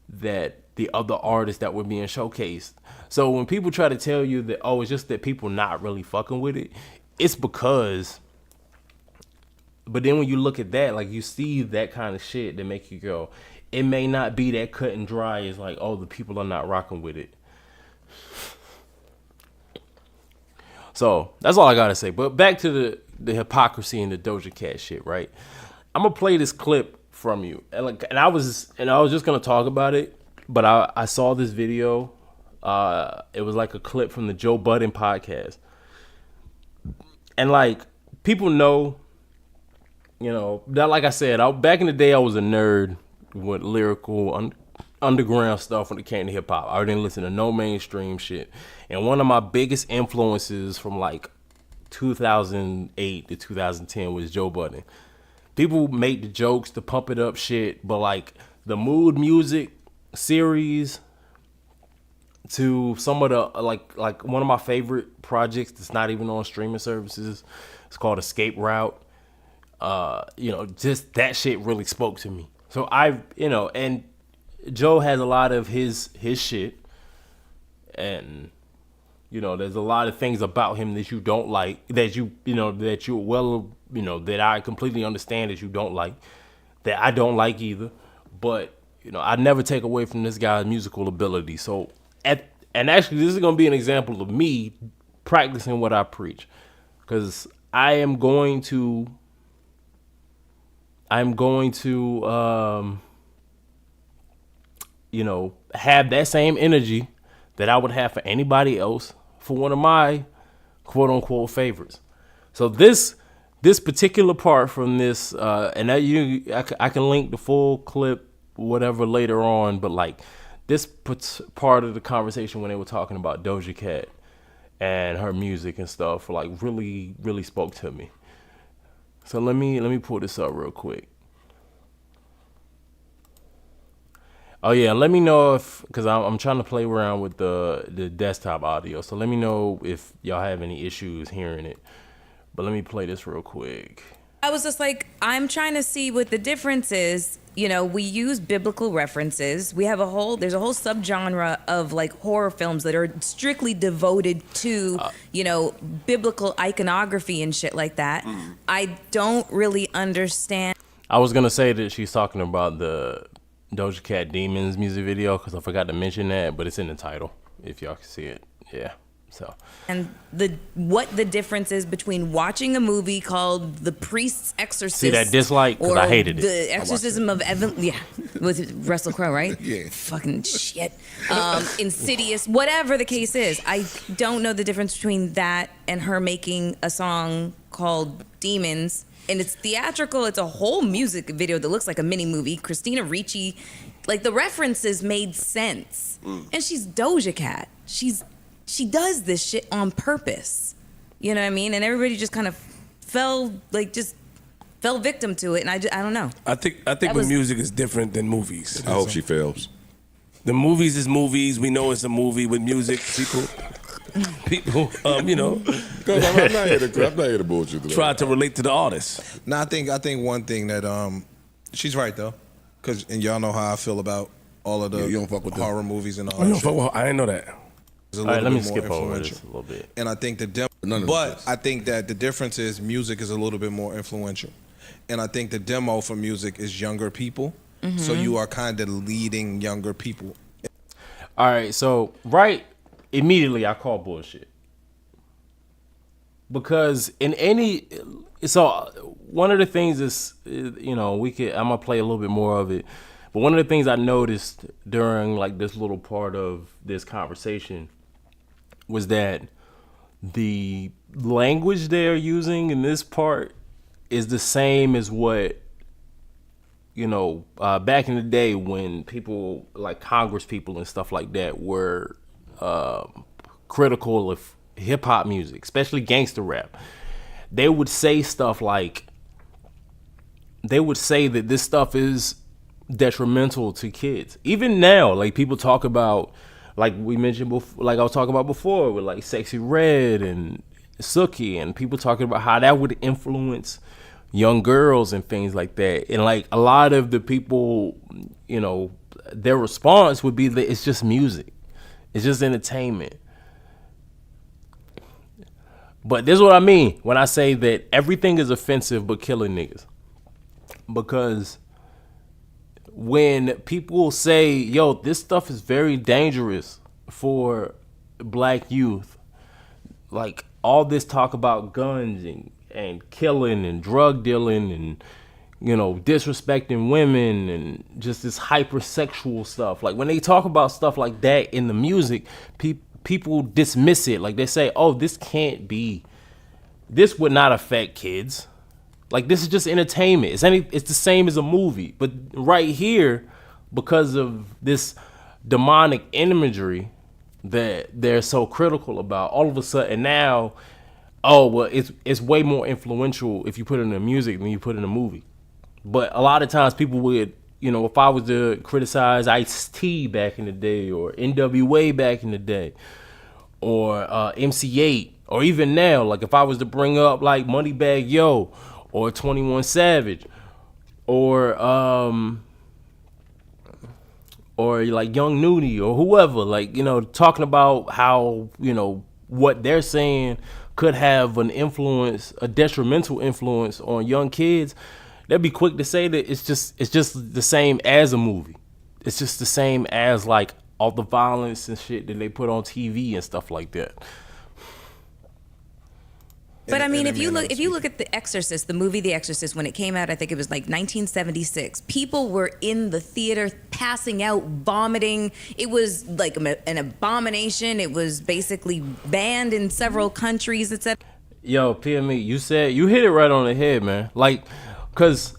A: that the other artists that were being showcased. So when people try to tell you that, it's just that people not really fucking with it, it's because. But then when you look at that, like you see that kind of shit that make you go, it may not be that cut and dry as like, the people are not rocking with it. So that's all I gotta say. But back to the hypocrisy and the Doja Cat shit, right? I'm gonna play this clip from you, and I was just gonna talk about it, but I saw this video. It was like a clip from the Joe Budden podcast, and like people know, that like I said, back in the day I was a nerd with lyrical underground stuff when it came to hip hop. I didn't listen to no mainstream shit, and one of my biggest influences from like 2008 to 2010 was Joe Budden. People make the jokes, the pump it up shit, but like the Mood Music series to some of the like one of my favorite projects that's not even on streaming services. It's called Escape Route. Just that shit really spoke to me. So and Joe has a lot of his shit, and there's a lot of things about him that you don't like, that that I completely understand that you don't like, that I don't like either. But I never take away from this guy's musical ability. So and actually this is gonna be an example of me practicing what I preach, because I'm going to have that same energy that I would have for anybody else for one of my quote unquote favorites. So this particular part from this, and I can link the full clip, whatever, later on, but like this part of the conversation when they were talking about Doja Cat and her music and stuff, like really, really spoke to me. So let me pull this up real quick. Oh yeah, let me know because I'm trying to play around with the desktop audio. So let me know if y'all have any issues hearing it. But let me play this real quick.
B: I was just like, I'm trying to see what the difference is. We use biblical references. There's a whole subgenre of like horror films that are strictly devoted to, biblical iconography and shit like that. I don't really understand.
A: I was going to say that she's talking about the Doja Cat Demons music video because I forgot to mention that, but it's in the title if y'all can see it. Yeah. So,
B: and what the difference is between watching a movie called The Priest's Exorcist.
A: See that dislike? Because I hated it.
B: The Exorcism of Evan, with Russell Crowe, right?
C: Yeah.
B: Fucking shit. Insidious, whatever the case is. I don't know the difference between that and her making a song called Demons. And it's theatrical. It's a whole music video that looks like a mini movie. Christina Ricci, like the references made sense. And she's Doja Cat. She does this shit on purpose. You know what I mean? And everybody just kind of fell victim to it. And I don't know.
C: I think with music is different than movies.
D: I hope she fails.
C: The movies is movies. We know it's a movie. With music, people,
D: I'm not here to bullshit.
C: Try to relate to the artist.
E: No, I think one thing that she's right though, and y'all know how I feel about all of the
D: you don't fuck with
E: horror movies and all that shit.
C: I didn't know that.
A: All right, let me skip over this a little bit.
E: And I think I think that the difference is music is a little bit more influential, and I think the demo for music is younger people. Mm-hmm. So you are kind of leading younger people.
A: All right, so right immediately I call bullshit. because in any, so one of the things is, you know, I'm gonna play a little bit more of it, but one of the things I noticed during like this little part of this conversation was that the language they're using in this part is the same as what, you know, back in the day when people like Congress people and stuff like that were critical of hip hop music, especially gangster rap. They would say stuff like, they would say that this stuff is detrimental to kids. Even now, like people talk about, like we mentioned before, like I was talking about before with like Sexy Red and Sookie, and people talking about how that would influence young girls and things like that. And like a lot of the people, you know, their response would be that it's just music, it's just entertainment. But this is what I mean when I say that everything is offensive but killing niggas. Because when people say, yo, this stuff is very dangerous for black youth, like all this talk about guns and killing and drug dealing and, you know, disrespecting women and just this hypersexual stuff. Like when they talk about stuff like that in the music, people dismiss it. Like they say, oh, this would not affect kids. Like this is just entertainment. It's the same as a movie. But right here, because of this demonic imagery that they're so critical about, all of a sudden now, oh well, it's way more influential if you put it in the music than you put it in a movie. But a lot of times people would, you know, if I was to criticize Ice-T back in the day, or NWA back in the day, or MC8, or even now, like if I was to bring up like Moneybagg Yo, or 21 Savage, or like Young Nudie, or whoever, like, you know, talking about how, you know, what they're saying could have an influence, a detrimental influence on young kids, they'd be quick to say that it's just the same as a movie. It's just the same as like all the violence and shit that they put on TV and stuff like that.
B: But I mean, if you look at The Exorcist, the movie The Exorcist, when it came out, I think it was like 1976. People were in the theater passing out, vomiting. It was like an abomination. It was basically banned in several countries, etc.
A: Yo, PME, you hit it right on the head, man. Like, cause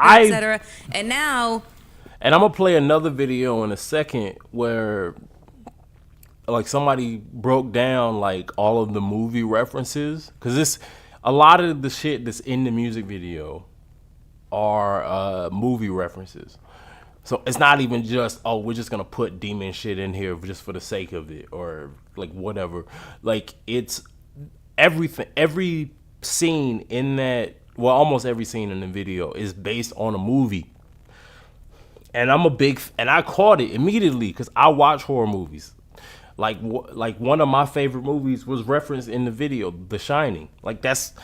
B: etc. And now,
A: and I'm gonna play another video in a second where, like, somebody broke down like all of the movie references, because this, a lot of the shit that's in the music video are movie references. So it's not even just, oh, we're just gonna put demon shit in here just for the sake of it, or like whatever. Like it's everything, every scene in that, well, almost every scene in the video is based on a movie. And I caught it immediately because I watch horror movies. Like one of my favorite movies was referenced in the video, The Shining. Like that's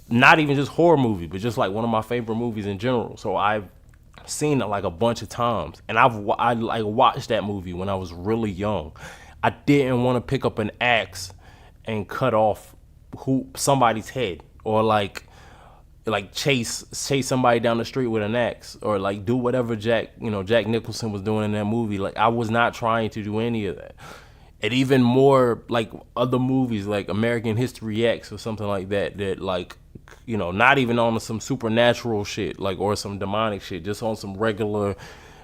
A: not even just horror movie, but just like one of my favorite movies in general. So I've seen it like a bunch of times, and I like watched that movie when I was really young. I didn't want to pick up an axe and cut off somebody's head, or like chase somebody down the street with an axe, or like do whatever Jack Nicholson was doing in that movie. Like I was not trying to do any of that. And even more like other movies like American History X or something like that, that like, you know, not even on some supernatural shit, like, or some demonic shit, just on some regular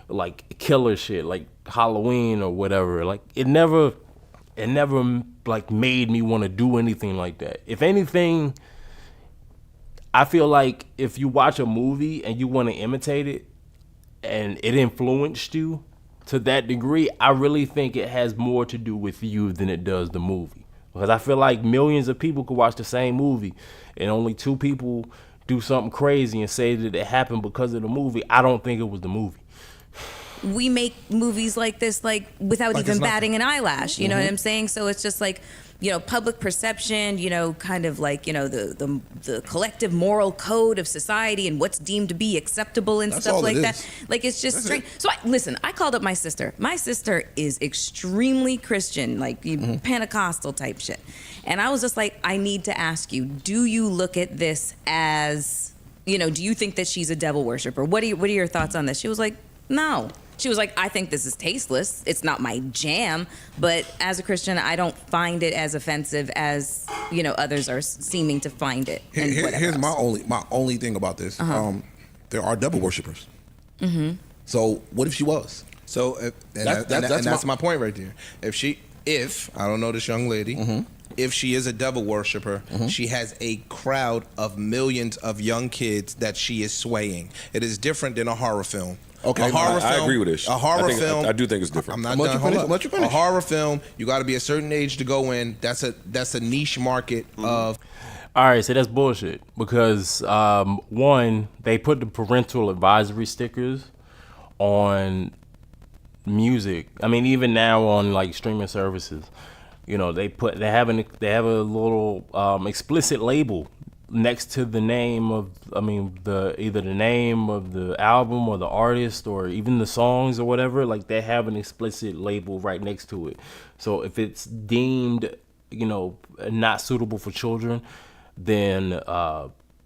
A: like killer shit like Halloween or whatever. Like it never like made me want to do anything like that. If anything, I feel like if you watch a movie and you want to imitate it and it influenced you to that degree, I really think it has more to do with you than it does the movie. Because I feel like millions of people could watch the same movie and only 2 people do something crazy and say that it happened because of the movie. I don't think it was the movie.
B: We make movies like this like without even batting an eyelash, you know what I'm saying? So it's just like public perception, kind of like, the collective moral code of society and what's deemed to be acceptable and
E: That's
B: stuff
E: all
B: like
E: it
B: that.
E: is.
B: Like, it's just
E: That's
B: strange.
E: it.
B: So listen, I called up my sister. My sister is extremely Christian, like Pentecostal type shit. And I was just like, I need to ask you, do you look at this as, do you think that she's a devil worshiper? What are your thoughts on this? She was like, no. She was like, I think this is tasteless. It's not my jam, but as a Christian, I don't find it as offensive as, others are seeming to find it. And
F: Here's
B: else.
F: my only thing about this. There are devil worshippers.
B: Mm-hmm.
F: So what if she was?
E: So that's my point right there. If I don't know this young lady, if she is a devil worshiper, she has a crowd of millions of young kids that she is swaying. It is different than a horror film.
F: Okay,
E: a horror
D: I
E: film,
D: agree with this.
E: A horror film.
D: I do think it's different.
E: I'm not
F: I'm gonna
E: done.
F: let you
E: Hold
F: finish.
E: up.
F: Let you finish.
E: A horror film, you got to be a certain age to go in. That's a niche market of.
A: All right, so that's bullshit because one, they put the parental advisory stickers on music. I mean, even now on like streaming services, they have a little explicit label next to the name of, either the name of the album or the artist or even the songs or whatever. Like, they have an explicit label right next to it. So if it's deemed, not suitable for children, then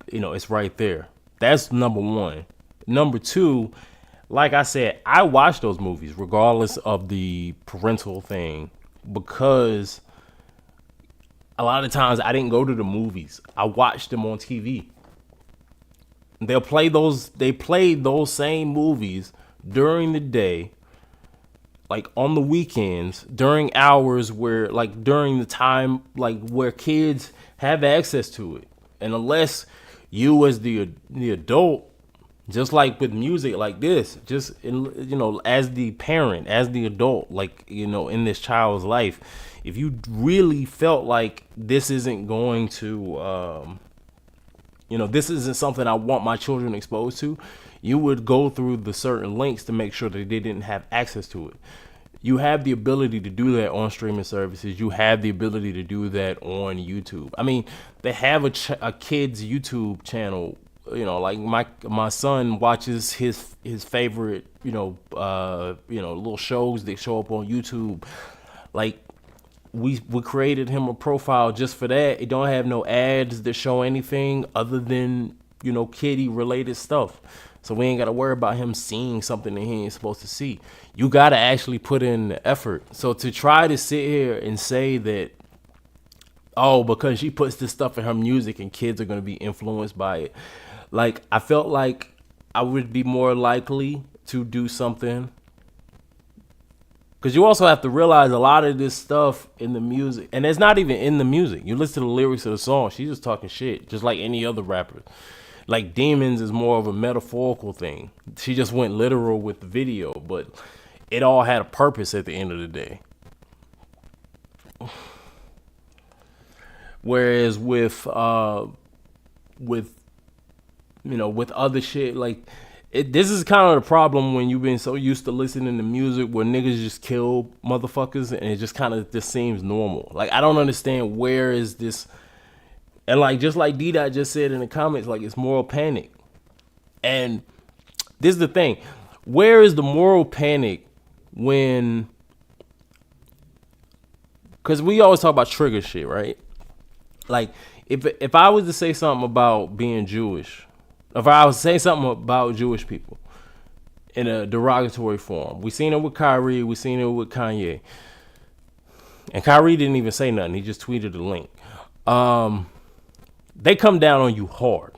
A: it's right there. That's number one. Number two, like I said, I watch those movies regardless of the parental thing because a lot of times I didn't go to the movies. I watched them on TV. They play those same movies during the day, like on the weekends, during hours where, like, during the time, like, where kids have access to it. And unless you as the adult, just like with music like this, just, as the parent, as the adult, like, in this child's life, if you really felt like this isn't going to, this isn't something I want my children exposed to, you would go through the certain links to make sure that they didn't have access to it. You have the ability to do that on streaming services. You have the ability to do that on YouTube. I mean, they have a kid's YouTube channel. Like my son watches his favorite, little shows that show up on YouTube. Like, we created him a profile just for that. It don't have no ads that show anything other than, kiddie related stuff. So we ain't got to worry about him seeing something that he ain't supposed to see. You got to actually put in the effort. So to try to sit here and say that, oh, because she puts this stuff in her music and kids are going to be influenced by it. Like, I felt like I would be more likely to do something. Because you also have to realize a lot of this stuff in the music, and it's not even in the music. You listen to the lyrics of the song, she's just talking shit, just like any other rapper. Like, Demons is more of a metaphorical thing. She just went literal with the video, but it all had a purpose at the end of the day. Whereas with other shit, like, this is kind of the problem when you've been so used to listening to music where niggas just kill motherfuckers and it just kind of just seems normal. Like, I don't understand where is this. And like, just like D-Dot just said in the comments, like, it's moral panic. And this is the thing. Where is the moral panic when, because we always talk about trigger shit, right? Like, if I was to say something about being Jewish, if I was to say something about Jewish people in a derogatory form, we seen it with Kyrie, we seen it with Kanye. And Kyrie didn't even say nothing. He just tweeted a link. They come down on you hard.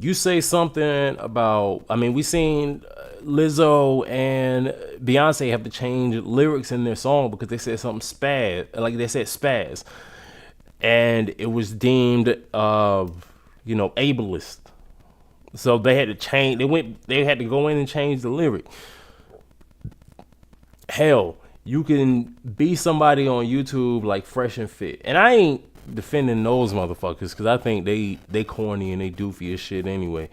A: You say something about, we seen Lizzo and Beyonce have to change lyrics in their song because they said something like they said spaz. And it was deemed, ableist. So they had to change, they had to go in and change the lyric. Hell, you can be somebody on YouTube like Fresh and Fit. And I ain't defending those motherfuckers because I think they corny and they doofy as shit anyway.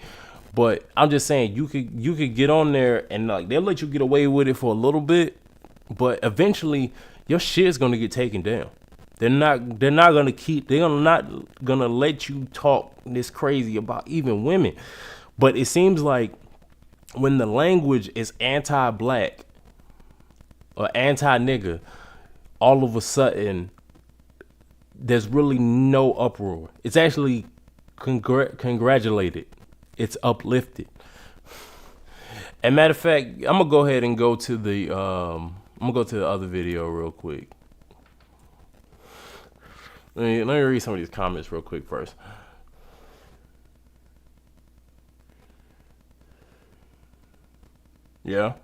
A: But I'm just saying, you could get on there and like they'll let you get away with it for a little bit, but eventually your shit's gonna get taken down. They're not gonna let you talk this crazy about even women. But it seems like when the language is anti-black or anti-nigga, all of a sudden there's really no uproar. It's actually congratulated. It's uplifted. And matter of fact, I'm gonna go ahead and go to the other video real quick. Let me read some of these comments real quick first. Yeah.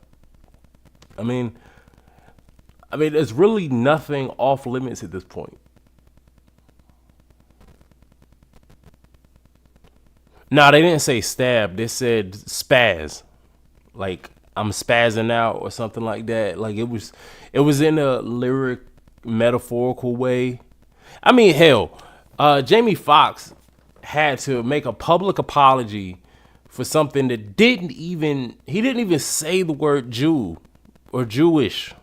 A: I mean, there's really nothing off limits at this point. Nah, they didn't say stab. They said spaz. Like, I'm spazzing out or something like that. Like, it was in a lyric, metaphorical way. I mean, hell, Jamie Foxx had to make a public apology for something that he didn't even say the word Jew or Jewish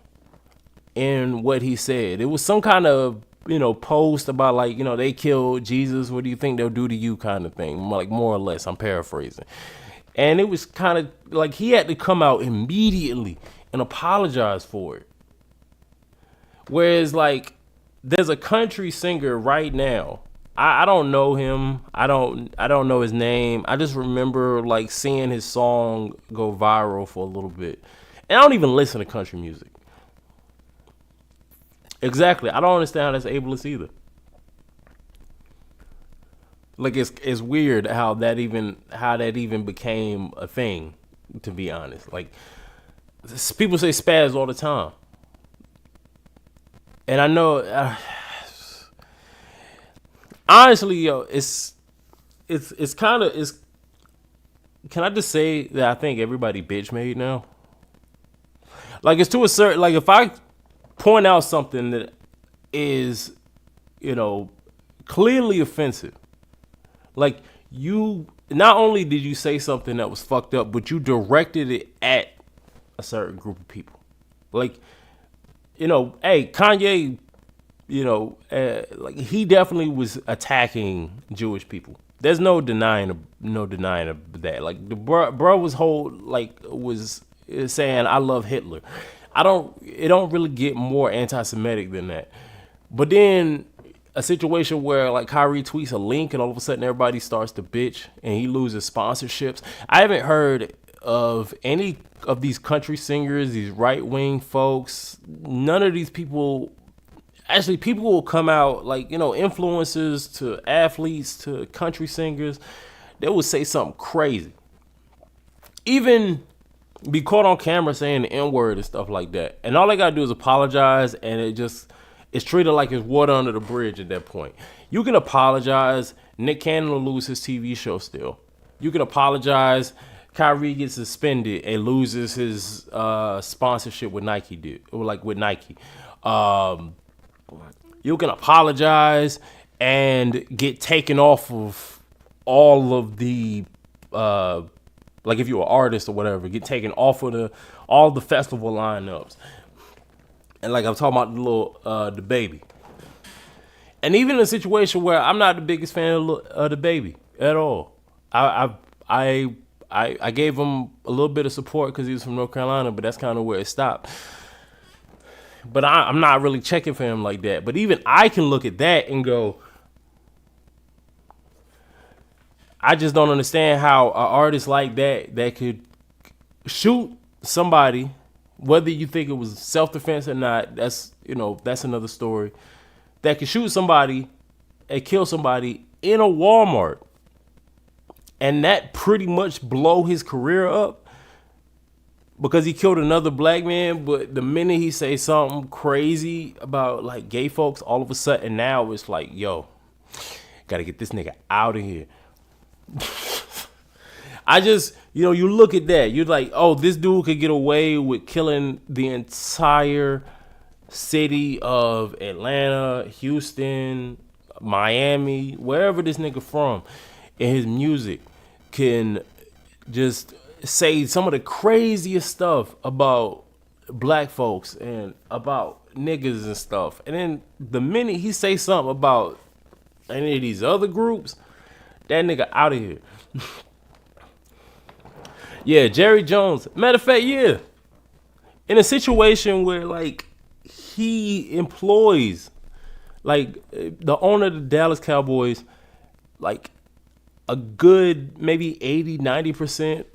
A: in what he said. It was some kind of, post about like, they killed Jesus. What do you think they'll do to you kind of thing? Like, more or less, I'm paraphrasing. And it was kind of like he had to come out immediately and apologize for it. Whereas, like, there's a country singer right now. I don't know him. I don't know his name. I just remember like seeing his song go viral for a little bit. And I don't even listen to country music. Exactly. I don't understand how that's ableist either. Like, it's weird how that even became a thing, to be honest. Like, people say spaz all the time. And I know, honestly, yo, it's kind of, can I just say that I think everybody bitch made now? Like, it's to a certain, like, if I point out something that is, clearly offensive, like, you, not only did you say something that was fucked up, but you directed it at a certain group of people. Like, hey, Kanye, like, he definitely was attacking Jewish people. There's no denying of that. Like, the bro was saying, I love Hitler. It don't really get more anti-Semitic than that. But then a situation where like Kyrie tweets a link and all of a sudden everybody starts to bitch and he loses sponsorships. I haven't heard of any of these country singers, these right-wing folks. None of these people, actually, people will come out, like, influencers to athletes to country singers. They will say something crazy. Even be caught on camera saying the N-word and stuff like that. And all they gotta do is apologize, and it's treated like it's water under the bridge at that point. You can apologize. Nick Cannon will lose his TV show still. You can apologize. Kyrie gets suspended and loses his sponsorship with Nike, with Nike. You can apologize and get taken off of all of the, like, if you're an artist or whatever, get taken off of all the festival lineups. And like I'm talking about the baby. And even in a situation where I'm not the biggest fan of the baby at all. I gave him a little bit of support because he was from North Carolina, but that's kind of where it stopped. But I'm not really checking for him like that. But even I can look at that and go, I just don't understand how an artist like that could shoot somebody, whether you think it was self-defense or not, that's another story, that could shoot somebody and kill somebody in a Walmart and that pretty much blow his career up because he killed another black man. But the minute he say something crazy about like gay folks, all of a sudden now it's like, yo, gotta get this nigga out of here. I just, you look at that, you're like, oh, this dude could get away with killing the entire city of Atlanta, Houston, Miami, wherever this nigga from, and his music can just say some of the craziest stuff about black folks and about niggas and stuff. And then the minute he say something about any of these other groups, that nigga out of here. Yeah, Jerry Jones. Matter of fact, yeah. In a situation where, like, he employs, like, the owner of the Dallas Cowboys, like, a good maybe 80, 90%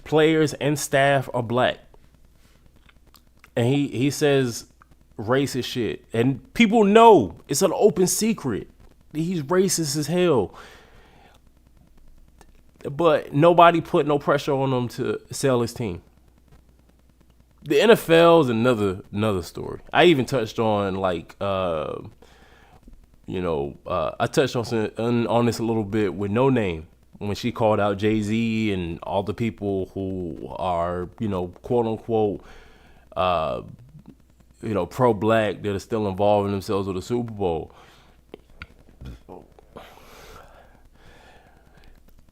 A: players and staff are black. And he says racist shit. And people know. It's an open secret. He's racist as hell. But nobody put no pressure on him to sell his team. The NFL is another story. I even touched on like I touched on this a little bit with No Name when she called out Jay-Z and all the people who are, quote unquote pro-black that are still involving themselves with the Super Bowl.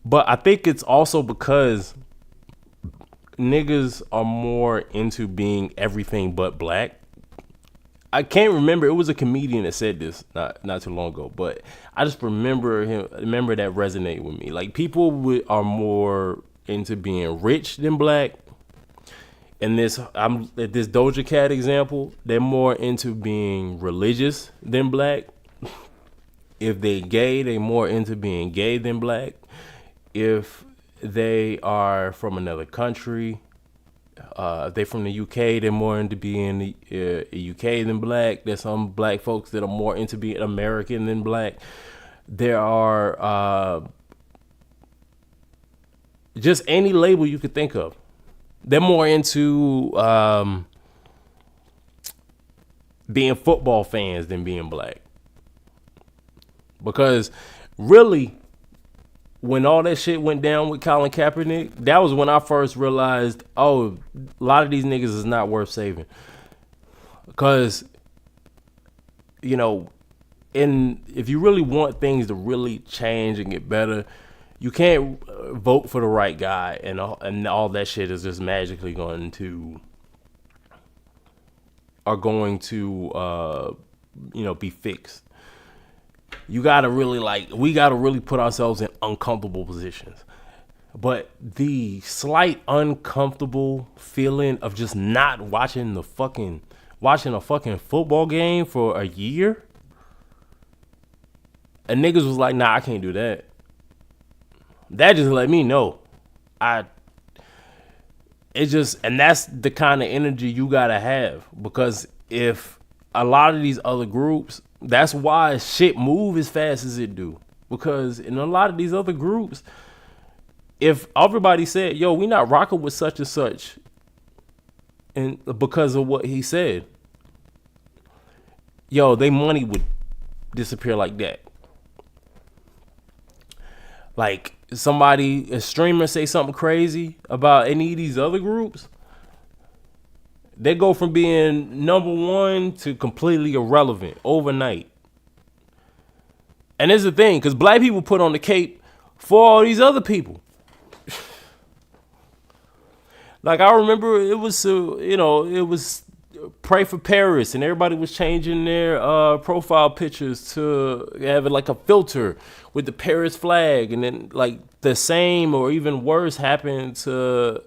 A: But I think it's also because niggas are more into being everything but black. I can't remember. It was a comedian that said this not too long ago, but I just remember that resonate with me. Like, people are more into being rich than black. And this Doja Cat example, they're more into being religious than black. If they gay, they're more into being gay than black. If they are from another country, if they're from the UK, they're more into being UK than black. There's some black folks that are more into being American than black. There are just any label you could think of. They're more into being football fans than being black. Because really, when all that shit went down with Colin Kaepernick, that was when I first realized, a lot of these niggas is not worth saving. Because, if you really want things to really change and get better, you can't vote for the right guy and all that shit is just magically going to be fixed. You gotta really we gotta really put ourselves in uncomfortable positions. But the slight uncomfortable feeling of just not watching a fucking football game for a year, and niggas was like, nah, I can't do that. That just let me know. And that's the kind of energy you gotta have, because if a lot of these other groups, that's why shit move as fast as it do. Because in a lot of these other groups, if everybody said, yo, we not rocking with such and such, and because of what he said, yo, they money would disappear like that. Like, a streamer say something crazy about any of these other groups, they go from being number one to completely irrelevant overnight. And there's the thing, because black people put on the cape for all these other people. Like, I remember it was Pray for Paris, and everybody was changing their profile pictures to have like a filter with the Paris flag. And then like the same or even worse happened to,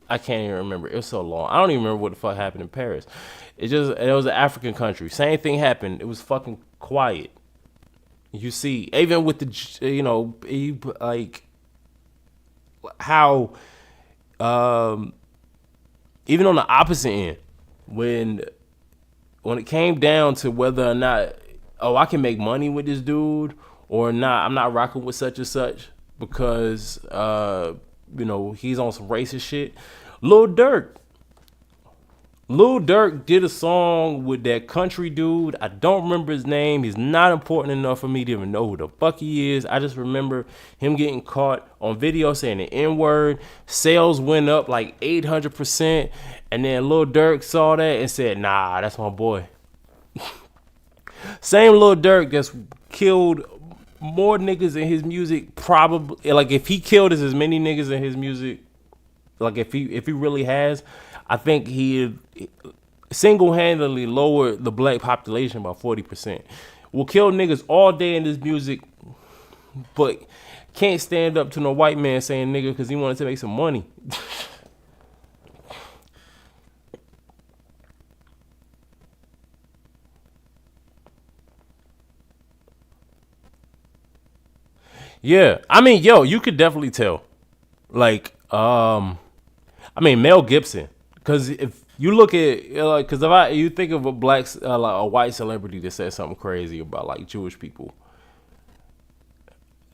A: I can't even remember. It was so long. I don't even remember what the fuck happened in Paris. It was an African country. Same thing happened. It was fucking quiet. You see, even with the, like how, even on the opposite end, when it came down to whether or not, I can make money with this dude or not, I'm not rocking with such and such because, he's on some racist shit. Lil Durk did a song with that country dude. I don't remember his name. He's not important enough for me to even know who the fuck he is. I just remember him getting caught on video saying the N-word. Sales went up like 800%. And then Lil Durk saw that and said, nah, that's my boy. Same Lil Durk that's killed more niggas in his music, probably. Like, if he killed as many niggas in his music, like if he really has, I think single-handedly lowered the black population by 40%. Will kill niggas all day in this music, but can't stand up to no white man saying nigga because he wanted to make some money. Yeah, I mean, yo, you could definitely tell. Like, I mean, Mel Gibson, because if you look at like, because if you think of a like a white celebrity that says something crazy about like Jewish people,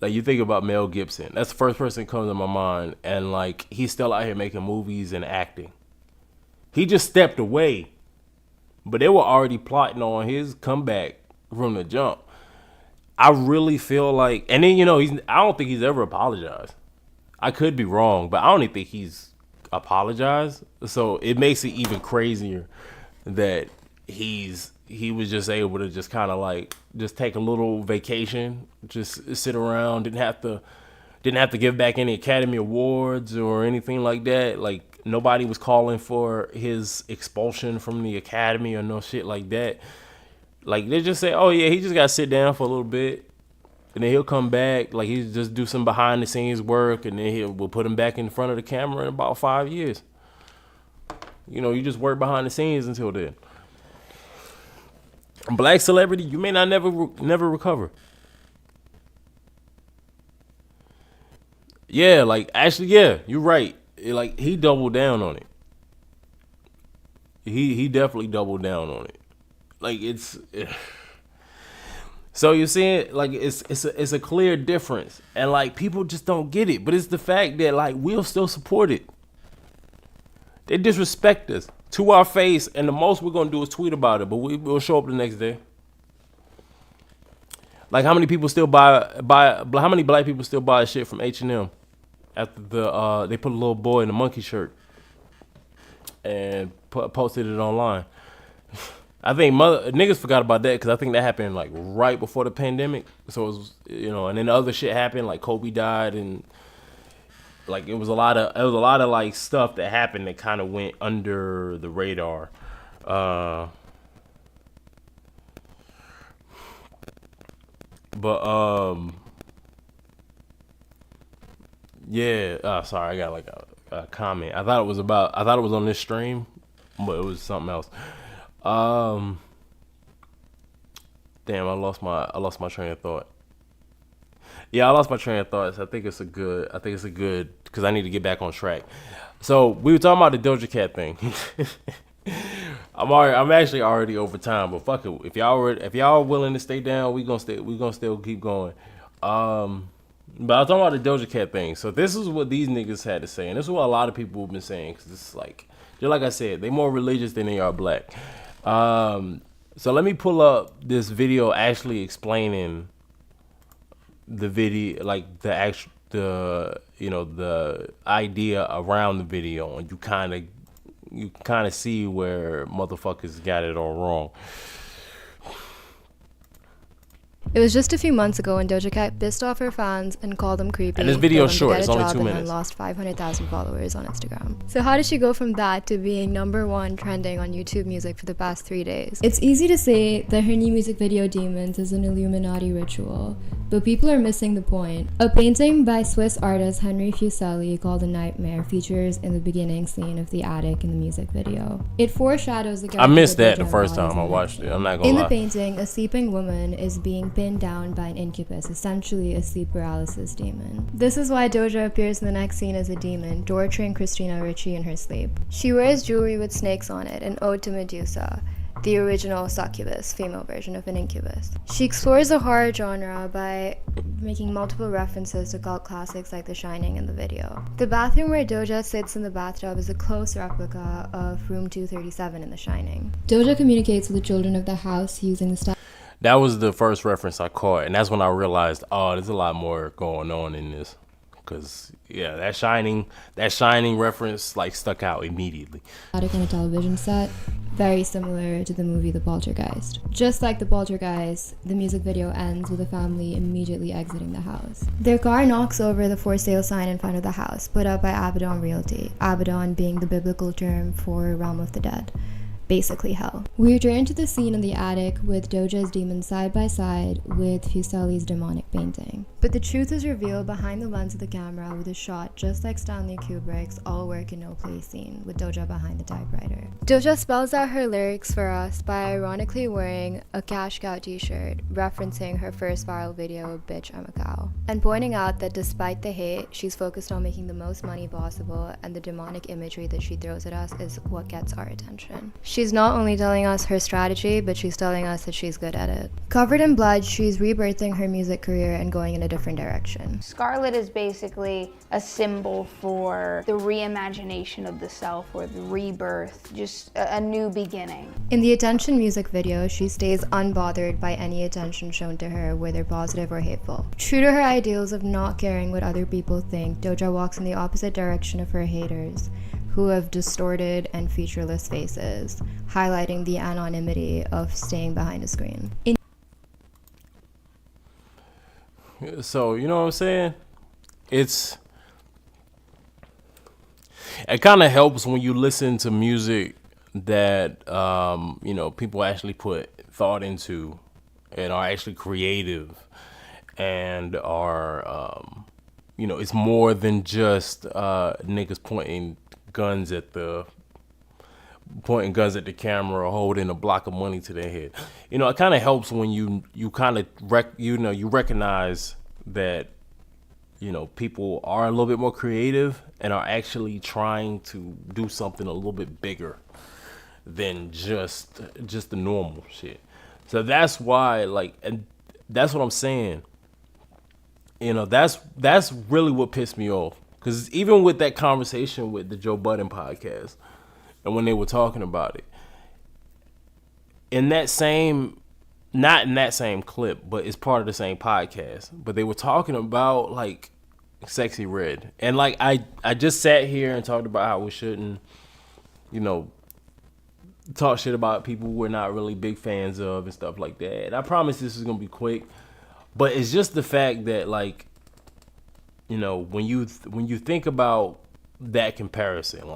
A: like you think about Mel Gibson, that's the first person that comes to my mind, and like he's still out here making movies and acting. He just stepped away, but they were already plotting on his comeback from the jump. I really feel like, and then I don't think he's ever apologized. I could be wrong, but I don't even think he's apologized. So it makes it even crazier that he was just able to just kind of like just take a little vacation, just sit around, didn't have to give back any Academy Awards or anything like that. Like nobody was calling for his expulsion from the Academy or no shit like that. Like they just say, oh yeah, he just got to sit down for a little bit, and then he'll come back. Like he just do some behind the scenes work, and then we'll put him back in front of the camera in about 5 years. You just work behind the scenes until then. Black celebrity, you may not never recover. Yeah, like actually, yeah, you're right. Like he doubled down on it. He definitely doubled down on it. Like it's so you're seeing like it's a clear difference, and like people just don't get it. But it's the fact that like we'll still support it. They disrespect us to our face, and the most we're gonna do is tweet about it. But we'll show up the next day. Like how many people still buy? How many black people still buy shit from H&M after they put a little boy in a monkey shirt and posted it online? I think niggas forgot about that because I think that happened like right before the pandemic. So it was, and then the other shit happened, like Kobe died, and like it was a lot of like stuff that happened that kind of went under the radar. Yeah. Sorry, I got like a comment. I thought it was on this stream, but it was something else. Damn, I lost my train of thought. Yeah, I lost my train of thoughts. I think it's a good because I need to get back on track. So we were talking about the Doja Cat thing. I'm actually already over time, but fuck it. If y'all are willing to stay down, we gonna still keep going. But I was talking about the Doja Cat thing. So this is what these niggas had to say, and this is what a lot of people have been saying, because it's like, just like I said, they more religious than they are black. So let me pull up this video actually explaining the video, like the idea around the video, and you kind of see where motherfuckers got it all wrong.
G: It was just a few months ago when Doja Cat pissed off her fans and called them creepy.
A: And this video is short, it's only 2 minutes.
G: And lost 500,000 followers on Instagram. So how did she go from that to being #1 trending on YouTube Music for the past 3 days? It's easy to say that her new music video Demons is an Illuminati ritual, but people are missing the point. A painting by Swiss artist Henry Fuseli called A Nightmare features in the beginning scene of the attic in the music video. It foreshadows the
A: I missed that the first time I watched it. I'm not gonna lie.
G: In the painting, a sleeping woman is being pinned down by an incubus, essentially a sleep paralysis demon. This is why Doja appears in the next scene as a demon, torturing Christina Ricci in her sleep. She wears jewelry with snakes on it, an ode to Medusa, the original succubus, female version of an incubus. She explores the horror genre by making multiple references to cult classics like The Shining in the video. The bathroom where Doja sits in the bathtub is a close replica of room 237 in The Shining. Doja communicates with the children of the house using the style.
A: That was the first reference I caught, and that's when I realized, oh, there's a lot more going on in this. Cause yeah, that shining reference like stuck out immediately.
G: On a television set, very similar to the movie The Poltergeist. Just like The Poltergeist, the music video ends with the family immediately exiting the house. Their car knocks over the for sale sign in front of the house, put up by Abaddon Realty, Abaddon being the biblical term for realm of the dead. basically hell. We return to the scene in the attic with Doja's demons side by side with Fuseli's demonic painting. But the truth is revealed behind the lens of the camera with a shot just like Stanley Kubrick's All Work and No Play scene with Doja behind the typewriter. Doja spells out her lyrics for us by ironically wearing a Cash Cow t-shirt referencing her first viral video, Bitch I'm a Cow, and pointing out that despite the hate, she's focused on making the most money possible, and the demonic imagery that she throws at us is what gets our attention. She's not only telling us her strategy, but she's telling us that she's good at it. Covered in blood, she's rebirthing her music career and going in a different direction.
H: Scarlet is basically a symbol for the reimagination of the self, or the rebirth, just a new beginning.
G: In the Attention music video, she stays unbothered by any attention shown to her, whether positive or hateful. True to her ideals of not caring what other people think, Doja walks in the opposite direction of her haters, who have distorted and featureless faces, highlighting the anonymity of staying behind a screen.
A: So, you know what I'm saying? It kind of helps when you listen to music that, people actually put thought into and are actually creative and are, it's more than just niggas pointing guns at the camera or holding a block of money to their head. It kind of helps when you kind of you recognize that people are a little bit more creative and are actually trying to do something a little bit bigger than just the normal shit. So that's why, and that's what I'm saying. That's really what pissed me off. Because even with that conversation with the Joe Budden podcast, and when they were talking about it, not in that same clip, but it's part of the same podcast, but they were talking about Sexy Red. And I just sat here and talked about how we shouldn't, talk shit about people we're not really big fans of and stuff like that. And I promise this is going to be quick, but it's just the fact that when you think about that comparison,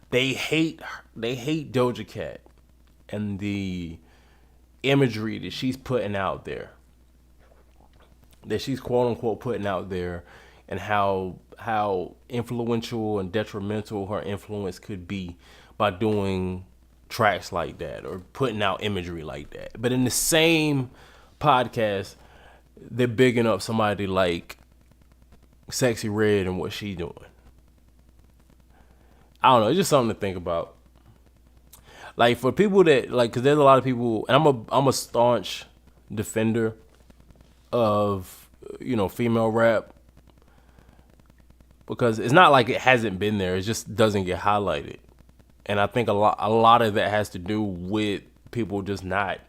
A: they hate Doja Cat and the imagery that she's putting out there, that she's quote unquote putting out there, and how influential and detrimental her influence could be by doing tracks like that or putting out imagery like that. But in the same podcast, they're bigging up somebody like Sexy Red and what she doing. I don't know. It's just something to think about. For people that because there's a lot of people, and I'm a staunch defender of female rap, because it's not like it hasn't been there. It just doesn't get highlighted, and I think a lot of that has to do with people just not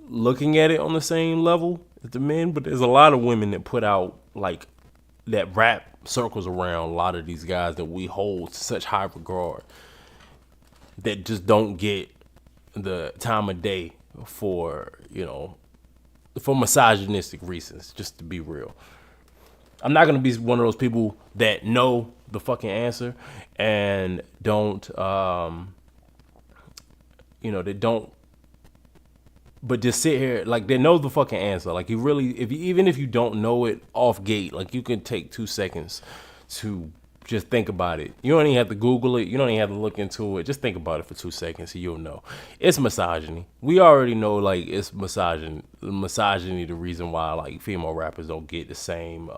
A: looking at it on the same level as the men. But there's a lot of women that put out that rap circles around a lot of these guys that we hold to such high regard, that just don't get the time of day for misogynistic reasons, just to be real. I'm not going to be one of those people that know the fucking answer and don't, but just sit here, they know the fucking answer. Even if you don't know it off gate, you can take 2 seconds to just think about it. You don't even have to Google it. You don't even have to look into it. Just think about it for 2 seconds and you'll know. It's misogyny. We already know, it's misogyny, the reason why, female rappers don't get the same,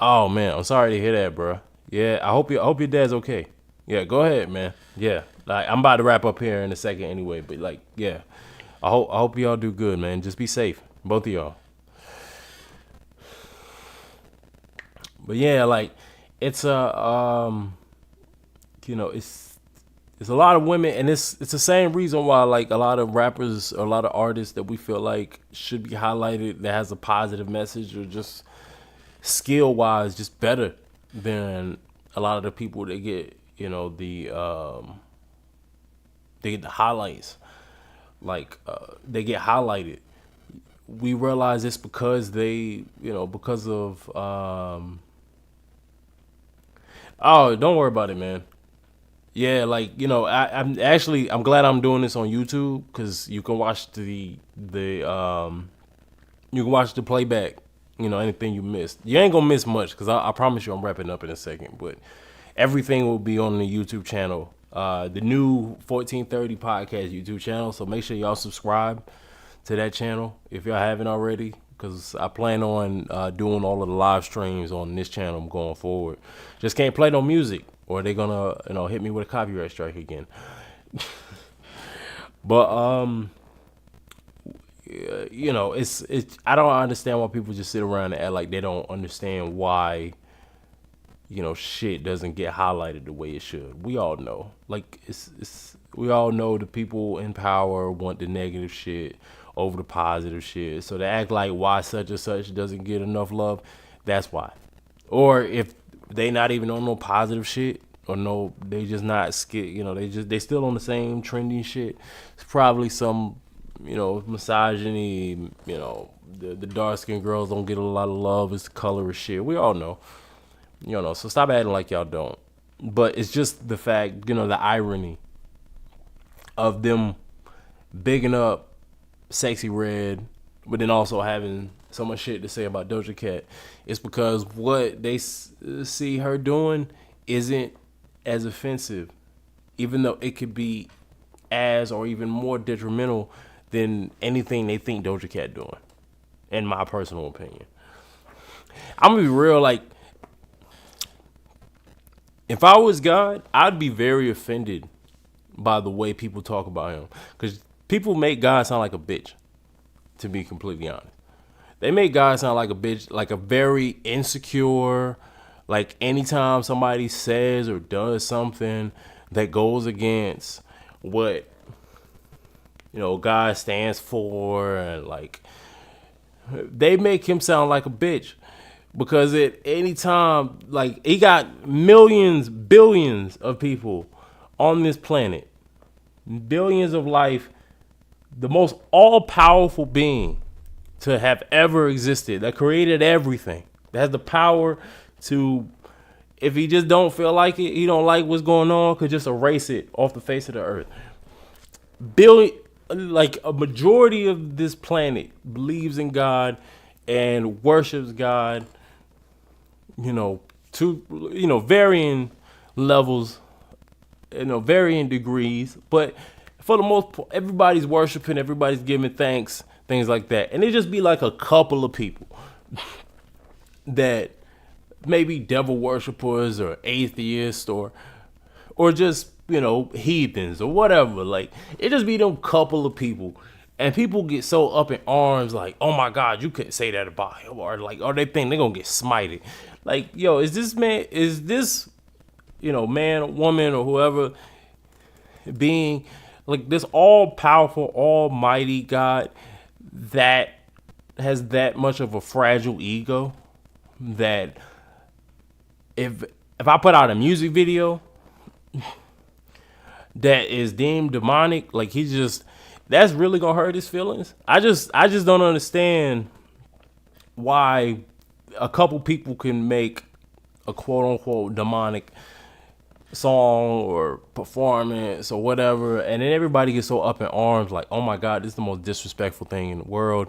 A: Oh, man, I'm sorry to hear that, bro. Yeah, I hope your dad's okay. Yeah, go ahead, man. Yeah, I'm about to wrap up here in a second anyway, but yeah, I hope y'all do good, man. Just be safe, both of y'all. But yeah, it's a it's a lot of women, and it's the same reason why a lot of rappers or a lot of artists that we feel should be highlighted, that has a positive message or just skill wise just better than a lot of the people that get they get the highlights, they get highlighted. We realize it's because they because of Oh, don't worry about it, man. Yeah, like I'm glad I'm doing this on YouTube because you can watch you can watch the playback. Anything you missed, you ain't gonna miss much because I promise you I'm wrapping up in a second. But everything will be on the YouTube channel, the new 1430 podcast YouTube channel. So make sure y'all subscribe to that channel if y'all haven't already, because I plan on doing all of the live streams on this channel going forward. Just can't play no music, or they're gonna hit me with a copyright strike again. But it's I don't understand why people just sit around and act like they don't understand why shit doesn't get highlighted the way it should. We all know, like we all know the people in power want the negative shit over the positive shit. So to act like why such and such doesn't get enough love, that's why. Or if they not even on no positive shit, or no, they just not they still on the same trendy shit. It's probably some misogyny. The dark skinned girls don't get a lot of love. It's the color of shit. We all know. So stop acting like y'all don't. But it's just the fact, the irony of them bigging up Sexy Red, but then also having so much shit to say about Doja Cat. It's because what they see her doing isn't as offensive, even though it could be as or even more detrimental than anything they think Doja Cat doing, in my personal opinion. I'm gonna be real, like, if I was God, I'd be very offended by the way people talk about him, because people make God sound like a bitch, to be completely honest. They make God sound like a bitch, like a very insecure, like anytime somebody says or does something that goes against what God stands for, and like they make him sound like a bitch, because at any time, like, he got millions, billions of people on this planet, billions of life, the most all-powerful being to have ever existed, that created everything, that has the power to, if he just don't feel like it, he don't like what's going on, could just erase it off the face of the earth. Like a majority of this planet believes in God and worships God, to varying levels, varying degrees, but for the most part, everybody's worshiping, everybody's giving thanks, things like that. And it just be like a couple of people that maybe devil worshipers or atheists or just, heathens or whatever. Like, it just be them couple of people. And people get so up in arms, like, oh my God, you couldn't say that about him. Or like, or they think they're going to get smited. Like, yo, is this, man, woman, or whoever being, like, this all-powerful, almighty God that has that much of a fragile ego that if I put out a music video that is deemed demonic, like, that's really gonna hurt his feelings. I just don't understand why a couple people can make a quote unquote demonic song or performance or whatever, and then everybody gets so up in arms, like, oh my God, this is the most disrespectful thing in the world.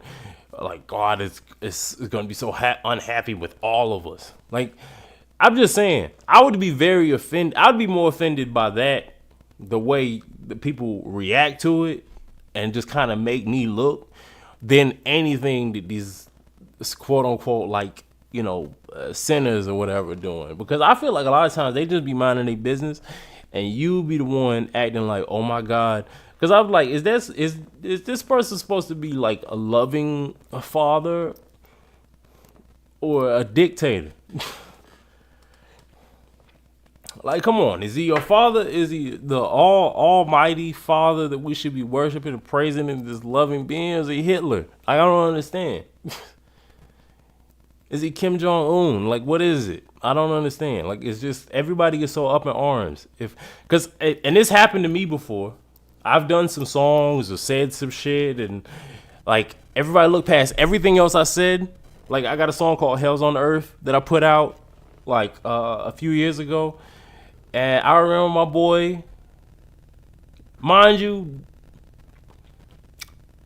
A: Like, God is gonna be so unhappy with all of us. Like, I'm just saying, I would be very offended. I'd be more offended by that, the way the people react to it, and just kind of make me look, than anything that these quote unquote, like, sinners or whatever doing. Because I feel like a lot of times they just be minding their business, and you be the one acting like, oh my God. Because I'm like, is this person supposed to be like a loving father or a dictator? Like, come on, is he your father? Is he the almighty father that we should be worshiping and praising, in this loving being? Is he Hitler? I don't understand. Is he Kim Jong-un? Like, what is it? I don't understand. Like, it's just, everybody gets so up in arms. And this happened to me before. I've done some songs or said some shit, and like, everybody looked past everything else I said. Like, I got a song called Hell's on Earth that I put out like a few years ago, and I remember my boy, mind you,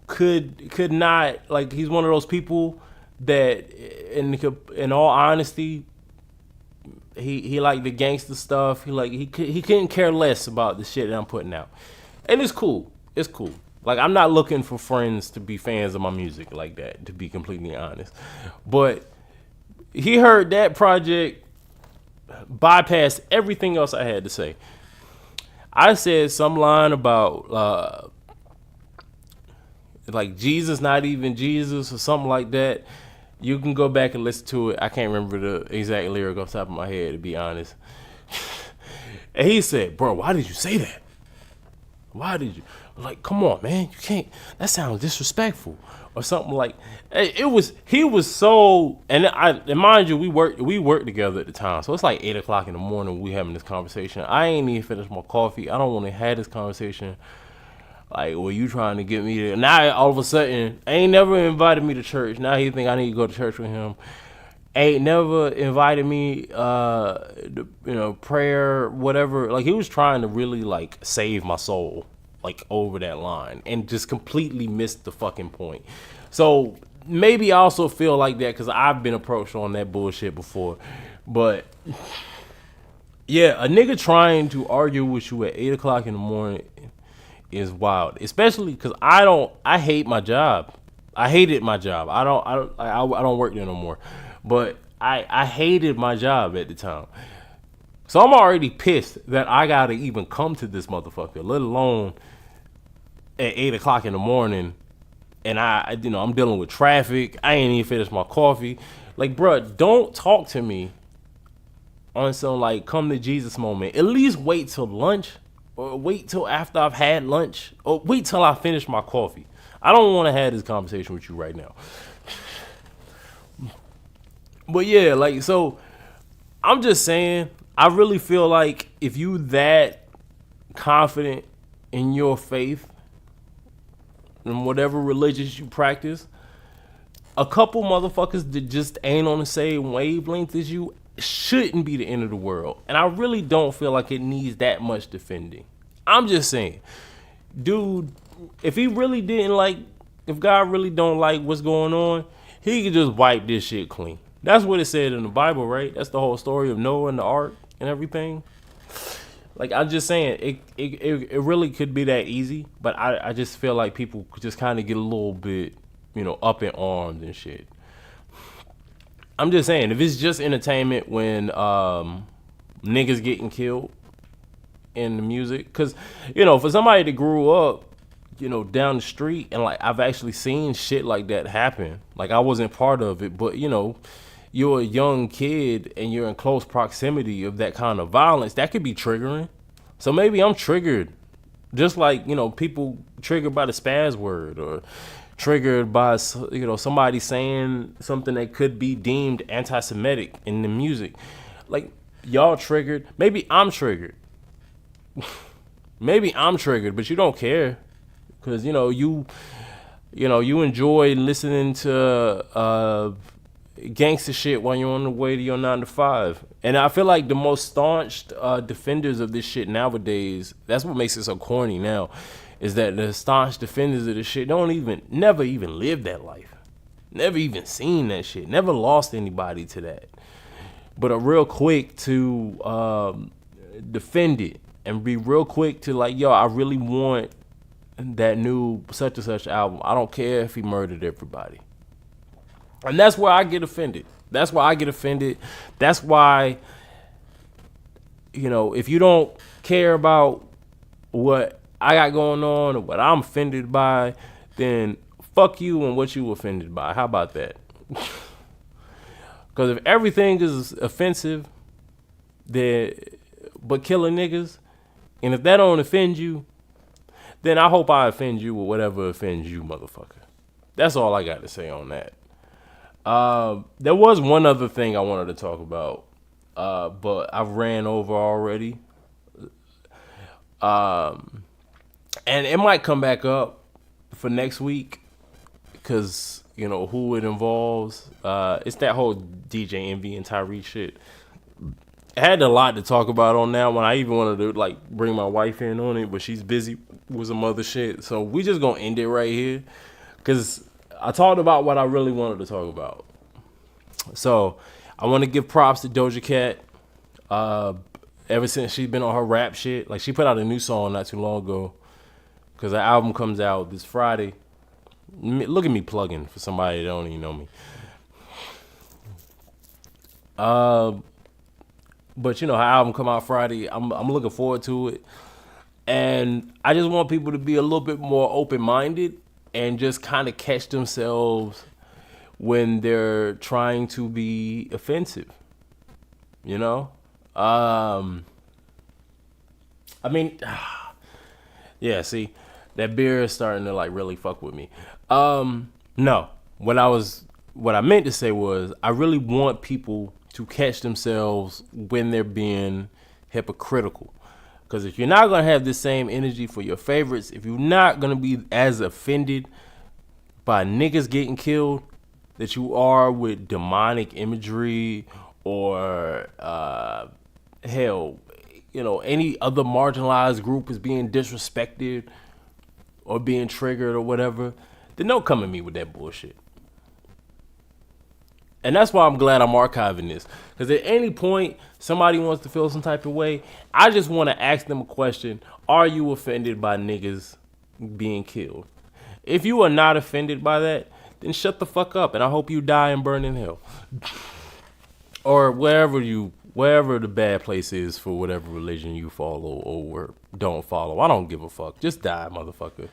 A: could not, like, he's one of those people that in all honesty, he liked the gangster stuff. He couldn't care less about the shit that I'm putting out, and it's cool. It's cool. Like, I'm not looking for friends to be fans of my music like that, to be completely honest. But he heard that project, bypassed everything else I had to say. I said some line about like Jesus not even Jesus or something like that. You can go back and listen to it. I can't remember the exact lyric off the top of my head, to be honest. And he said, bro, why did you say that? Why did you? Like, come on, man. You can't. That sounds disrespectful. Or something like. He was so. And mind you, we worked together at the time. So it's like 8 o'clock in the morning. We having this conversation. I ain't even finished my coffee. I don't want to have this conversation. Like, well, you trying to get me to. Now, all of a sudden, ain't never invited me to church. Now he think I need to go to church with him. Ain't never invited me, prayer, whatever. Like, he was trying to really, like, save my soul, like, over that line, and just completely missed the fucking point. So maybe I also feel like that because I've been approached on that bullshit before. But yeah, a nigga trying to argue with you at 8 o'clock in the morning is wild, especially because I hate my job. I hated my job. I don't work there no more. But I hated my job at the time. So I'm already pissed that I gotta even come to this motherfucker, let alone at 8 o'clock in the morning. And I'm dealing with traffic. I ain't even finished my coffee. Like, bruh, don't talk to me on some like come to Jesus moment. At least wait till lunch, or wait till after I've had lunch, or wait till I finish my coffee. I don't want to have this conversation with you right now. But yeah, like, so I'm just saying, I really feel like if you that confident in your faith and whatever religions you practice, a couple motherfuckers that just ain't on the same wavelength as you shouldn't be the end of the world. And I really don't feel like it needs that much defending. I'm just saying, dude, if he really didn't like, if God really don't like what's going on, he could just wipe this shit clean. That's what it said in the Bible, right? That's the whole story of Noah and the ark and everything. Like, I'm just saying, it really could be that easy, but I just feel like people just kind of get a little bit, up in arms and shit. I'm just saying, if it's just entertainment when niggas getting killed in the music, because, for somebody that grew up, down the street, and like I've actually seen shit like that happen. Like, I wasn't part of it, but you're a young kid and you're in close proximity of that kind of violence, that could be triggering. So maybe I'm triggered, just like people triggered by the spaz word, or triggered by somebody saying something that could be deemed anti-Semitic in the music. Like, y'all triggered. Maybe I'm triggered. Maybe I'm triggered, but you don't care. Because, you enjoy listening to gangster shit while you're on the way to your 9 to 5. And I feel like the most staunch defenders of this shit nowadays, that's what makes it so corny now, is that the staunch defenders of this shit never even lived that life. Never even seen that shit. Never lost anybody to that. But are real quick to defend it and be real quick to like, yo, I really want that new such and such album. I don't care if he murdered everybody. And that's where I get offended. That's why, if you don't care about what I got going on or what I'm offended by, then fuck you and what you offended by. How about that? Because if everything is offensive, but killing niggas, and if that don't offend you, then I hope I offend you with whatever offends you, motherfucker. That's all I got to say on that. There was one other thing I wanted to talk about, but I've ran over already. And it might come back up for next week because, who it involves. It's that whole DJ Envy and Tyree shit. I had a lot to talk about on that one. I even wanted to like bring my wife in on it, but she's busy with some other shit. So we just gonna end it right here, cause I talked about what I really wanted to talk about. So I want to give props to Doja Cat. Ever since she's been on her rap shit, like she put out a new song not too long ago, cause the album comes out this Friday. Look at me plugging for somebody that don't even know me. But you know, her album come out Friday. I'm looking forward to it, and I just want people to be a little bit more open minded and just kind of catch themselves when they're trying to be offensive. You know, I mean, yeah. See, that beer is starting to like really fuck with me. No, what I meant to say was I really want people to catch themselves when they're being hypocritical. Because if you're not going to have the same energy for your favorites, if you're not going to be as offended by niggas getting killed that you are with demonic imagery or, hell, you know, any other marginalized group is being disrespected or being triggered or whatever, then don't come at me with that bullshit. And that's why I'm glad I'm archiving this. Because at any point somebody wants to feel some type of way, I just want to ask them a question. Are you offended by niggas being killed? If you are not offended by that, then shut the fuck up. And I hope you die and burn in hell. Or wherever the bad place is for whatever religion you follow or don't follow. I don't give a fuck. Just die, motherfucker.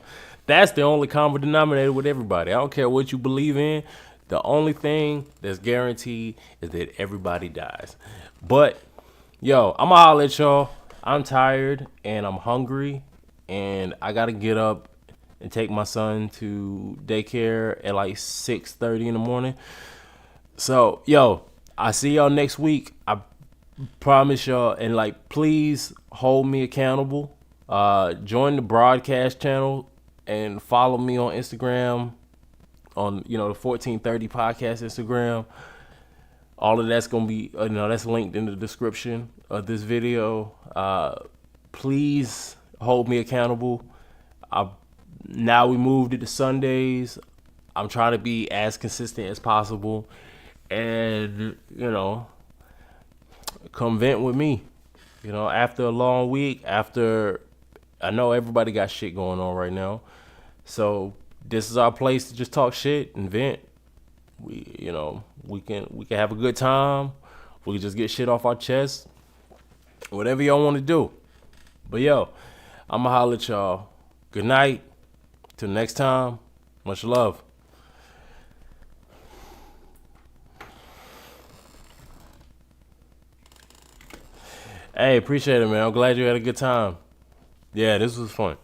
A: That's the only common denominator with everybody. I don't care what you believe in. The only thing that's guaranteed is that everybody dies. But, yo, I'ma holler at y'all. I'm tired and I'm hungry and I gotta get up and take my son to daycare at like 6:30 in the morning. So, yo, I see y'all next week. I promise y'all, and like, please hold me accountable. Join the broadcast channel and follow me on Instagram, on, you know, the 1430 podcast Instagram. All of that's gonna be, that's linked in the description of this video. Please hold me accountable. Now we moved it to Sundays. I'm trying to be as consistent as possible, and come vent with me. After a long week, after I know everybody got shit going on right now, so this is our place to just talk shit and vent. We can have a good time. We can just get shit off our chest. Whatever y'all want to do. But yo, I'ma holler at y'all. Good night. Till next time. Much love. Hey, appreciate it, man. I'm glad you had a good time. Yeah, this was fun.